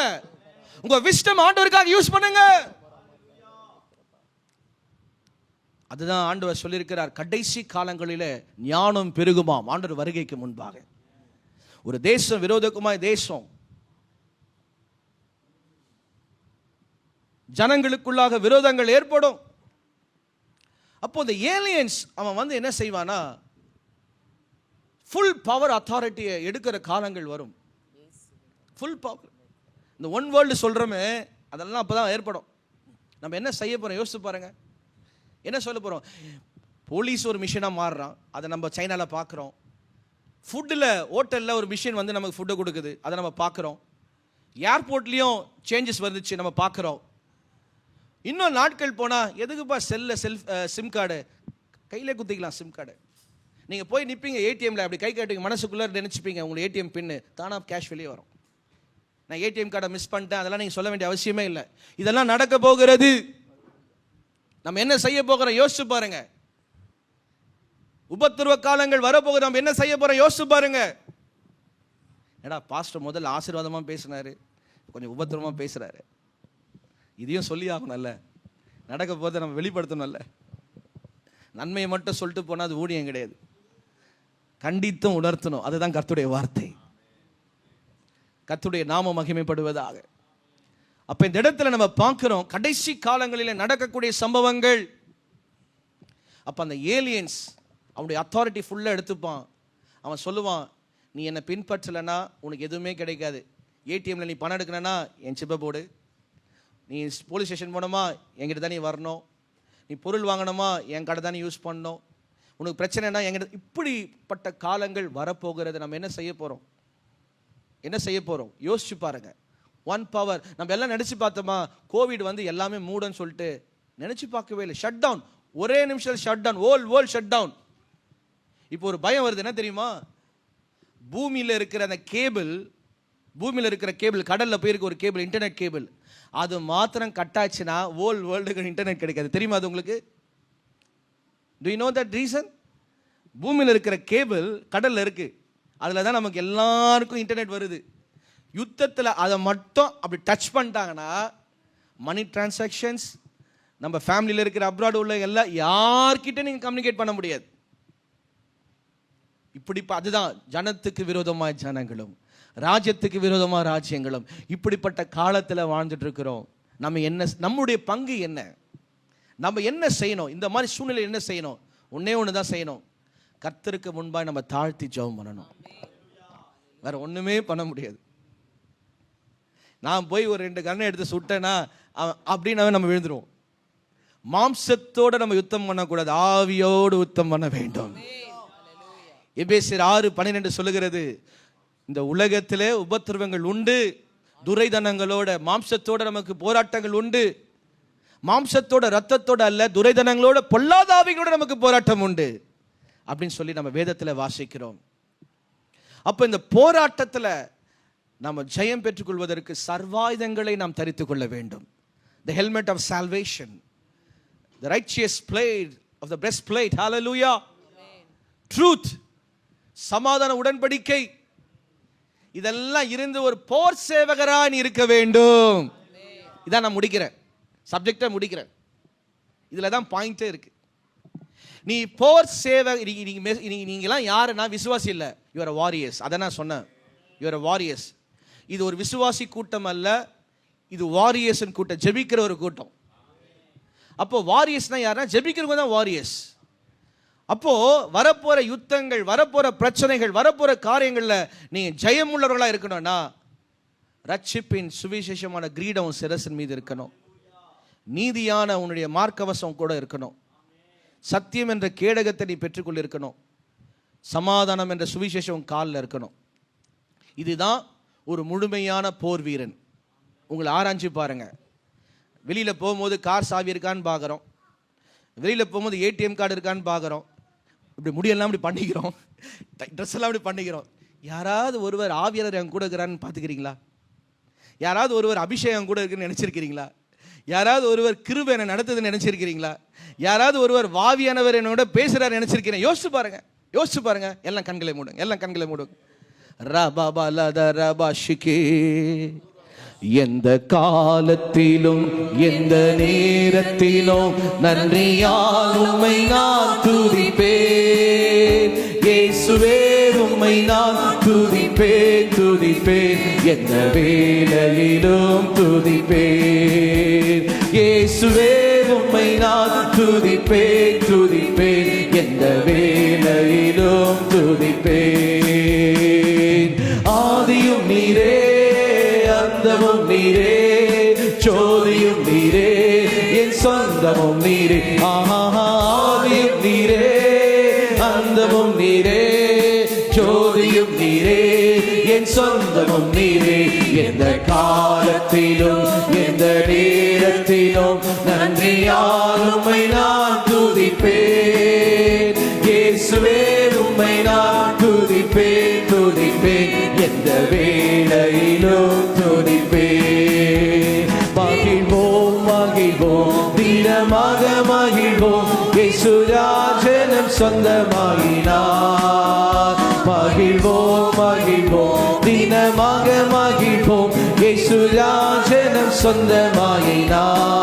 உங்க விஸ்டம் ஆண்டவருக்காக யூஸ் பண்ணுங்க. அதுதான் ஆண்டவர் சொல்லியிருக்கிறார், கடைசி காலங்களிலே ஞானம் பெருகுமாம் ஆண்டவர் வருகைக்கு முன்பாக. ஒரு தேசம் விரோதக்குமாய் தேசம், ஜனங்களுக்குள்ளாக விரோதங்கள் ஏற்படும். அப்போ இந்த ஏலியன்ஸ் அவன் வந்து என்ன செய்வானா, ஃபுல் பவர் அத்தாரிட்டியை எடுக்கிற காலங்கள் வரும். ஃபுல் பவர், இந்த ஒன் வேர்ல்டு சொல்கிறோமே அதெல்லாம் அப்போ தான் ஏற்படும். நம்ம என்ன செய்ய போகிறோம் யோசிச்சு பாருங்க. என்ன சொல்ல போகிறோம்? போலீஸ் ஒரு மிஷினாக மாறுறான், அதை நம்ம சைனாவில் பார்க்குறோம். ஃபுட்டில் ஹோட்டலில் ஒரு மிஷின் வந்து நமக்கு ஃபுட்டை கொடுக்குது, அதை நம்ம பார்க்குறோம். ஏர்போர்ட்லேயும் சேஞ்சஸ் வந்துச்சு, நம்ம பார்க்குறோம். இன்னும் நாட்கள் போனால் எதுக்குப்பா சிம் கார்டு கையில் குத்திக்கலாம். சிம் கார்டு நீங்கள் போய் நிற்பீங்க ஏடிஎம்மில், அப்படி கை காட்டுங்க, மனசுக்குள்ளே நினச்சிப்பீங்க உங்களுக்கு ஏடிஎம் பின்னு தானாக கேஷ் வெளியே வரும். நான் ஏடிஎம் கார்டை மிஸ் பண்ணிட்டேன், அதெல்லாம் நீங்கள் சொல்ல வேண்டிய அவசியமே இல்லை. இதெல்லாம் நடக்க போகிறது. நம்ம என்ன செய்ய போகிறோம் யோசிச்சு பாருங்க. உபத்திரவ காலங்கள் வரப்போகுது, நம்ம என்ன செய்ய போகிறோம் யோசிச்சு பாருங்க. ஏடா பாஸ்டர் முதல்ல ஆசீர்வாதமாக பேசினாரு, கொஞ்சம் உபத்திரமாக பேசுகிறாரு. இதையும் சொல்லி ஆகணும்ல, நடக்க போதை நம்ம வெளிப்படுத்தணும்ல. நன்மையை மட்டும் சொல்லிட்டு போனால் அது ஊழியம் கிடையாது, கண்டித்தும் உணர்த்தணும். அதுதான் கர்த்தருடைய வார்த்தை. கர்த்தருடைய நாமம் மகிமைப்படுவதாக. அப்ப இந்த இடத்துல நம்ம பார்க்கிறோம் கடைசி காலங்களில் நடக்கக்கூடிய சம்பவங்கள். அப்ப அந்த ஏலியன்ஸ் அவனுடைய அத்தாரிட்டி ஃபுல்லாக எடுத்துப்பான். அவன் சொல்லுவான், நீ என்னை பின்பற்றலைன்னா உனக்கு எதுவுமே கிடைக்காது. ஏடிஎம்ல நீ பணம் எடுக்கணும்னா என் சிப்பை போடு, நீ போலீஸ் ஸ்டேஷன் போனோமா என்கிட்ட தான் நீ வரணும், நீ பொருள் வாங்கணுமா என் கடை தான் நீ யூஸ் பண்ணணும், உனக்கு பிரச்சனைனா என்கிட்ட. இப்படிப்பட்ட காலங்கள் வரப்போகிறது. நம்ம என்ன செய்ய போகிறோம்? என்ன செய்ய போகிறோம் யோசிச்சு பாருங்க. One power. நம்ம எல்லாம் நினச்சி பார்த்தோமா, கோவிட் வந்து எல்லாமே மூடன்னு சொல்லிட்டு நினச்சி பார்க்கவே இல்லை. ஷட் டவுன், ஒரே நிமிஷம் shut down, whole world shut down. இப்போ ஒரு பயம் வருது, என்ன தெரியுமா? பூமியில் இருக்கிற அந்த கேபிள், பூமியில் இருக்கிற கேபிள், கடலில் போயிருக்க ஒரு கேபிள், இன்டர்நெட் கேபிள், அது மாத்திரம் கட்டாச்சுன்னா ஹோல் வேர்ல்டுக்கு இன்டர்நெட் கிடைக்காது. தெரியுமா அது உங்களுக்கு? To you know that reason? பூமியில் இருக்கிற கேபிள் கடலில் இருக்கு, அதில் தான் நமக்கு எல்லாருக்கும் இன்டர்நெட் வருது. யுத்தத்தில் அதை மட்டும் அப்படி டச் பண்ணிட்டாங்கன்னா மணி டிரான்சாக்ஷன்ஸ், நம்ம ஃபேமிலியில் இருக்கிற அப்ராட் உள்ள எல்லாம் யார்கிட்ட நீங்கள் கம்யூனிகேட் பண்ண முடியாது. இப்படி அதுதான் ஜனத்துக்கு விரோதமாக ஜனங்களும் ராஜ்யத்துக்கு விரோதமாக ராஜ்யங்களும். இப்படிப்பட்ட காலத்தில் வாழ்ந்துட்டு இருக்கிறோம். நம்ம என்ன, நம்முடைய பங்கு என்ன, நம்ம என்ன செய்யணும், இந்த மாதிரி சூழ்நிலை என்ன செய்யணும்? ஒன்னே ஒன்று தான் செய்யணும். கர்த்தருக்கு முன்பாக நம்ம தாழ்த்தி ஜெபம் பண்ணணும். வேற ஒண்ணுமே பண்ண முடியாது. நான் போய் ஒரு 2 கண்ணை எடுத்து சுட்டேன்னா அப்படின்னாவே நம்ம விழுந்துருவோம். மாம்சத்தோட நம்ம யுத்தம் பண்ணக்கூடாது, ஆவியோடு யுத்தம் பண்ண வேண்டும். எபேசியர் 6:12 சொல்லுகிறது, இந்த உலகத்திலே உபத்திரவங்கள் உண்டு, துரைதனங்களோட மாம்சத்தோட நமக்கு போராட்டங்கள் உண்டு. மாம்சத்தோட ரத்தத்தோட அல்ல, துரைதனங்களோட பொல்லாத ஆவிகளோட நமக்கு போராட்டம் உண்டு அப்படின்னு சொல்லி நம்ம வேதத்தில் வாசிக்கிறோம். அப்போ இந்த போராட்டத்தில் நம்ம ஜெயம் பெற்றுக்கொள்வதற்கு சர்வாயுதங்களை நாம் தரித்துக் கொள்ள வேண்டும். The helmet of salvation, the righteous plate of the breastplate, hallelujah, truth, சமாதான உடன்படிக்கை, இதெல்லாம் இருந்து ஒரு போர் சேவகராய் நீ இருக்க வேண்டும். இதான் நான் முடிக்கிறேன், சப்ஜெக்டை முடிக்கிறேன். இதில் தான் பாயிண்டே இருக்கு. நீ போர் சேவக, நீங்களாம் யாருன்னா விசுவாசி இல்லை, யுவர் வாரியர்ஸ். அதை நான் சொன்னேன், யுவர் வாரியர்ஸ். இது ஒரு விசுவாசி கூட்டம் அல்ல, இது வாரியர்ஸ் கூட்டம், ஜெபிக்கிற ஒரு கூட்டம். அப்போ வாரியர்ஸ்னா யாருன்னா ஜெபிக்கிறவங்க தான் வாரியர்ஸ். அப்போ வரப்போற யுத்தங்கள், வரப்போற பிரச்சனைகள், வரப்போற காரியங்கள்ல நீங்க ஜெயம் உள்ளவர்களா இருக்கணும்னா ரட்சிப்பின் சுவிசேஷமான கிரீடம் சிரசின் மீது இருக்கணும். நீதியான உன்னுடைய மார்க்கவசம் கூட இருக்கணும். சத்தியம் என்ற கேடகத்தை நீ பெற்றுக்கொள்ள இருக்கணும். சமாதானம் என்ற சுவிசேஷம் காலில் இருக்கணும். இதுதான் ஒரு முழுமையான போர் வீரன். உங்களை ஆராய்ச்சி பாருங்க. வெளியில் போகும்போது கார் சாவி இருக்கான்னு பார்க்குறோம், வெளியில் போகும்போது ஏடிஎம் கார்டு இருக்கான்னு பார்க்குறோம், இப்படி முடியெல்லாம் இப்படி பண்ணிக்கிறோம், ட்ரெஸ் எல்லாம் இப்படி பண்ணிக்கிறோம். யாராவது ஒருவர் ஆவியாளர் என் கூட இருக்கிறான்னு பார்த்துக்கிறீங்களா? யாராவது ஒருவர் அபிஷேகம் கூட இருக்குன்னு நினச்சிருக்கிறீங்களா? யாராவது ஒருவர் கிருபை என்ன நடத்துதுன்னு நினச்சிருக்கிறீங்களா? யாராவது ஒருவர் வாவியானவர் என்னோட பேசுகிறார் நினச்சிருக்கிறேன்? யோசிச்சு பாருங்க, யோசிச்சு பாருங்க. எல்லாம் கண்களை மூடுங்க, எல்லாம் கண்களை மூடுங்க. ரபாபலதரபாஷிகே, எந்த காலத்திலும் எந்த நேரத்திலும் நன்றியால் உம்மை நான் துதிப்பேன். இயேசுவே உம்மை நான் துதிப்பேன், துதிப்பேன், எந்த வேளையிலும் துதிப்பேன். இயேசுவே உம்மை நான் துதிப்பேன், துதிப்பேன், எந்த வேளையிலும் துதிப்பேன். ஆதியும் நீரே, அந்தமும் நீரே, ஜோதியும் நீரே, என் சொந்தமும் நீரே. ஆதியும் நீரே, அந்தமும் நீரே, ஜோதியும் நீரே, என் சொந்தமும் நீரே. எந்த காலத்திலும் எந்த நேரத்திலும் நன்றியால் உம்மை நான் துதிப்பேன். இயேசுவே உம்மை நான் துதிப்பேன், துதிப்பேன், எந்த வேளையிலும் துதிப்பேன். மகிழ்வோம் மகிழ்வோம், தினமாக மகிழ்வோம், இயேசு ராஜனம் சொந்தமாயினார். மகிழ்வோம் மகிழ்வோம், தினமாக மகிழ்வோம், இயேசு ராஜனம் சொந்தமாயினார்.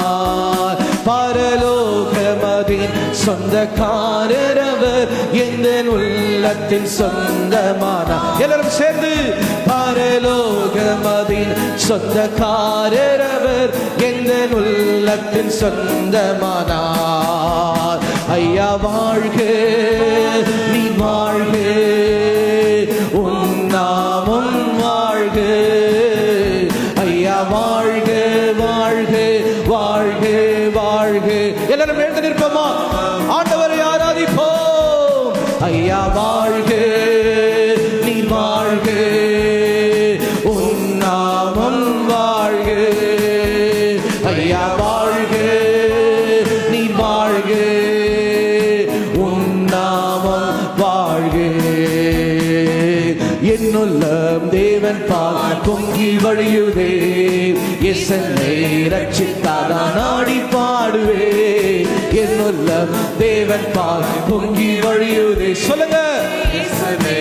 பரலோகமதின் சொந்தக்காரர் அவர், எந்த உள்ளத்தின் சொந்தமானார். எல்லாரும் சேர்ந்து பரலோகமதின் சொந்தக்காரர் அவர், எந்த உள்ளத்தின் சொந்தமானார். ஐயா வாழ்க, நீ வாழ்க, உன் நாமம் வாழ்க. ஐயா வாழ்க, வாழ்க, வாழ்க, வாழ்க. எல்லாரும் எழுந்து நிற்போமா? ஆண்டவரை ஆராதிப்போம். ஐயா வாழ்க, நீ வாழ்க, உன் நாமம் வாழ்க. ஐயா வாழ்க, நீ வாழ்க, உன் நாமம் வாழ்க. என்னுள்ளம் தேவன் பால் பொங்கி வழியுதே, எசனை ரட்சித்தாரா நாடி பாடுவே. என்னுள்ளம் தேவன் பால் பொங்கி வழியுதே. சொல்லுங்க. எசனை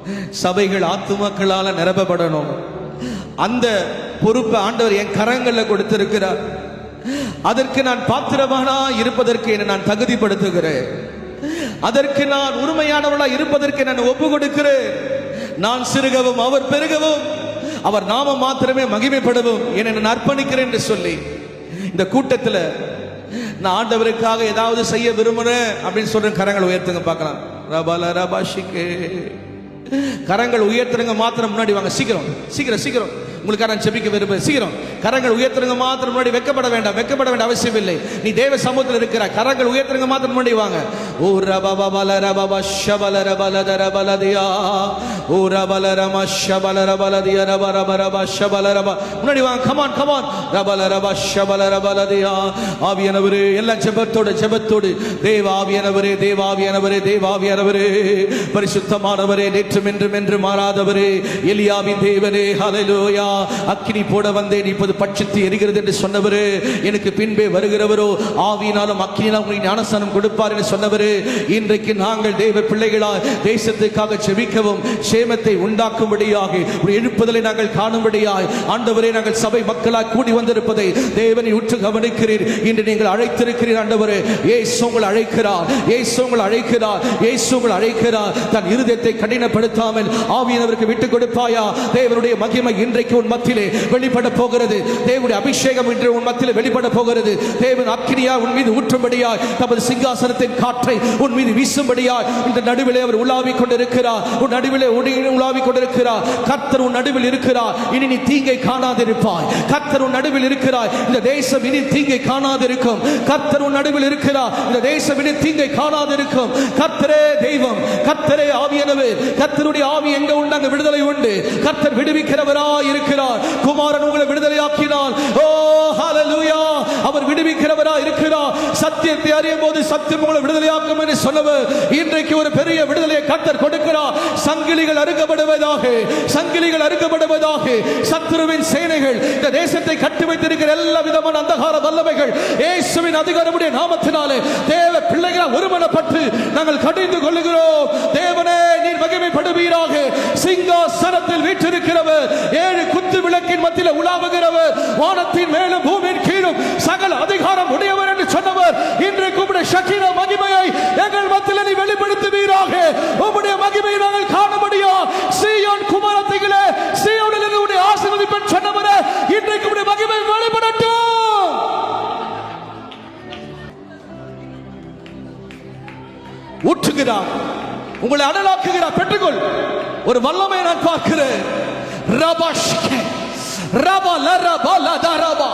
சபைகள் ஆத்துமாக்களால நிரப்பப்படணும். அந்த பொறுப்பை ஆண்டவர் என் கரங்கள்ல கொடுத்திருக்கிறார். அதற்கு நான் பாத்திரமானா இருப்பதற்கு என்னை நான் தகுதிப்படுத்துகிறேன். அதற்கு நான் உரிமையானவளா இருப்பதற்கு நான் ஒப்பு கொடுக்கிறேன். நான் சிறுகவும் அவர் பெருகவும், அவர் நாமம் மாத்திரமே மகிமைப்படவும் என்னை நான் அர்ப்பணிக்கிறேன் என்று சொல்லி இந்த கூட்டத்தில் நான் ஆண்டவருக்காக ஏதாவது செய்ய விரும்புறேன் அப்படின்னு சொல்ற கரங்கள் உயர்த்துங்க பார்க்கலாம். ரபல ரபாஷிகே, கரங்கள் உயர்த்துறங்க மாத்திரம் முன்னாடி வாங்க. சீக்கிரம் சீக்கிரம் சீக்கிரம், உங்களுக்கு நான் ஜெபிக்க விரும்புகிறேன். சீக்கிரம் கரங்கள் உயர்த்துறங்க மாத்திரம் முன்னாடி. வெக்கப்பட வேண்டாம், வெக்கப்பட வேண்டிய அவசியம் இல்லை. நீ தேவ சமூகத்தில் இருக்கிற, கரங்கள் உயர்த்துறங்க மாத்திரம் முன்னாடி வாங்க. ஓ ரபப பல ரபப ஷபல ரபல தரபலதியா, ஓ ரபல ரம ஷபல ரபலதியா ரப ரப ரப ஷபல ரப. முன்னாடி வாங்க. Come on come on. ரபல ரப ஷபல ரபலதியா. ஆவியானவரே, எல்லா ஜெபத்தோடு ஜெபத்தோடு, தேவ ஆவியானவரே, தேவ ஆவியானவரே, தேவ ஆவியானவரே, பரிசுத்தமானவரே, நேற்றும் என்றும் என்று மாறாதவரே, எலியாவின் தேவனே, ஹல்லேலூயா. அக்கினி போட வந்தேன், இப்போது பட்சித்து எரிகிறது என்று சொன்னவரே, எனக்கு பின்பே வருகிறவரோ ஆவியினாலும் அக்கினியாலும் உங்களுக்கு ஞானஸ்நானம் கொடுப்பார் என்று சொன்னவரே, இன்றைக்கு நாங்கள் தேவ பிள்ளைகளாய் தேசத்துக்காக ஜெபிக்கவும் சேமத்தை உண்டாக்கும்படியாக எழுப்புதலை நாங்கள் காணும்படியாய் ஆண்டவரே, நாங்கள் சபை மக்களாய் கூடி வந்திருப்பதை தேவனை உற்று கவனிக்கிறீர். இன்று நீங்கள் அழைத்திருக்கிறீர் ஆண்டவரே. இயேசு உங்களை அழைக்கிறார், இயேசு உங்களை அழைக்கிறார், இயேசு உங்களை அழைக்கிறார். தன் இருதயத்தை கடினப்படுத்தாமல் ஆவியானவருக்கு விட்டுக் கொடுப்பாயா? தேவனுடைய மகிமை இன்றைக்கு உன் மத்தியிலே வெளிப்பட போகிறது. தேவனுடைய அபிஷேகம் இன்று உன் மத்தியிலே வெளிப்பட போகிறது. தேவன் அக்கினியா உன் மீது ஊற்றும்படியாய் தமது சிங்காசனத்தின் காற்றை உன் மீது வீசும்படியாய் இந்த நடுவிலே அவர் உலாவிக் கொண்டிருக்கிறார். உன் நடுவிலே உலாவிக் கொண்டிருக்கிறார். கர்த்தர் உன் நடுவில் இருக்கிறார். இனி நீ தீங்கை காணாதிருப்பாய். கர்த்தர் உன் நடுவில் இருக்கிறார். இந்த தேசம் இனி தீங்கை காணாதிருக்கும். கர்த்தர் உன் நடுவில் இருக்கிறார். இந்த தேசம் இனி தீங்கை காணாதிருக்கும். கர்த்தரே தெய்வம், கர்த்தரே ஆவியானவர். கர்த்தருடைய ஆவி எங்க உண்டு அங்க விடுதலை உண்டு. கர்த்தர் விடுவிக்கிறவராய் இருக்கிறார். குமாரன் உங்களை விடுதலையாக்கினார். ஓ ஹல்லேலூயா. அவர் விடுவிக்கிறவராய் இருக்கிறார். சத்தியத்தை அறியும் போது சத்தியம் உங்களை விடுதலையாக்கும் என்று சொன்னவர் இன்றைக்கு ஒரு பெரிய விடுதலையை கர்த்தர் கொடுக்கிறார். சங்கிலிகள் அறுக்கப்படுவதாக, சங்கிலிகள் அறுக்கப்படுவதாக. சத்துருவின் சேனைகள் இந்த தேசத்தை கட்டி வைத்திருக்கிற எல்லா விதமான அந்தகார வல்லமைகள் இயேசுவின் அதிகாரமுடைய நாமத்தினாலே தேவ பிள்ளைகளால் ஒருமனப்பட்டு நாங்கள் கடிந்து கொள்ளுகிறோம். தேவனே, நீர் மகிமைப்படுவீராக. சிங்காசனத்தில் வீற்றிருக்கிறவர், ஏழு குத்து விளக்கின் மத்தியில் உலாவுகிறவர், வானத்தின் மேலும் பூமியின் கீழும் சகல அதிகாரம் உடையவர் என்று சொன்னவர் இன்றைக்கு உம்முடைய சக்கீனா மகிமையை எங்கள் மத்தியில் நீ வெளிப்படுத்துவீராக. உம்முடைய மகிமையை நாங்கள் காணமுடியா. சீயோன் குமாரத்திகளே, சீயோனில் உம்முடைய ஆசீர்வதிப்பேன் சொன்னவரே, இன்றைக்கு உம்முடைய மகிமை வெளிப்படட்டும். ஊற்றுகிறார், உங்களை அனலாக்குகிறார். பெற்றுக்கொள். ஒரு வல்லமை நான் பார்க்கிறேன். ரபாஷ்கே ரபா லரபா லதரபா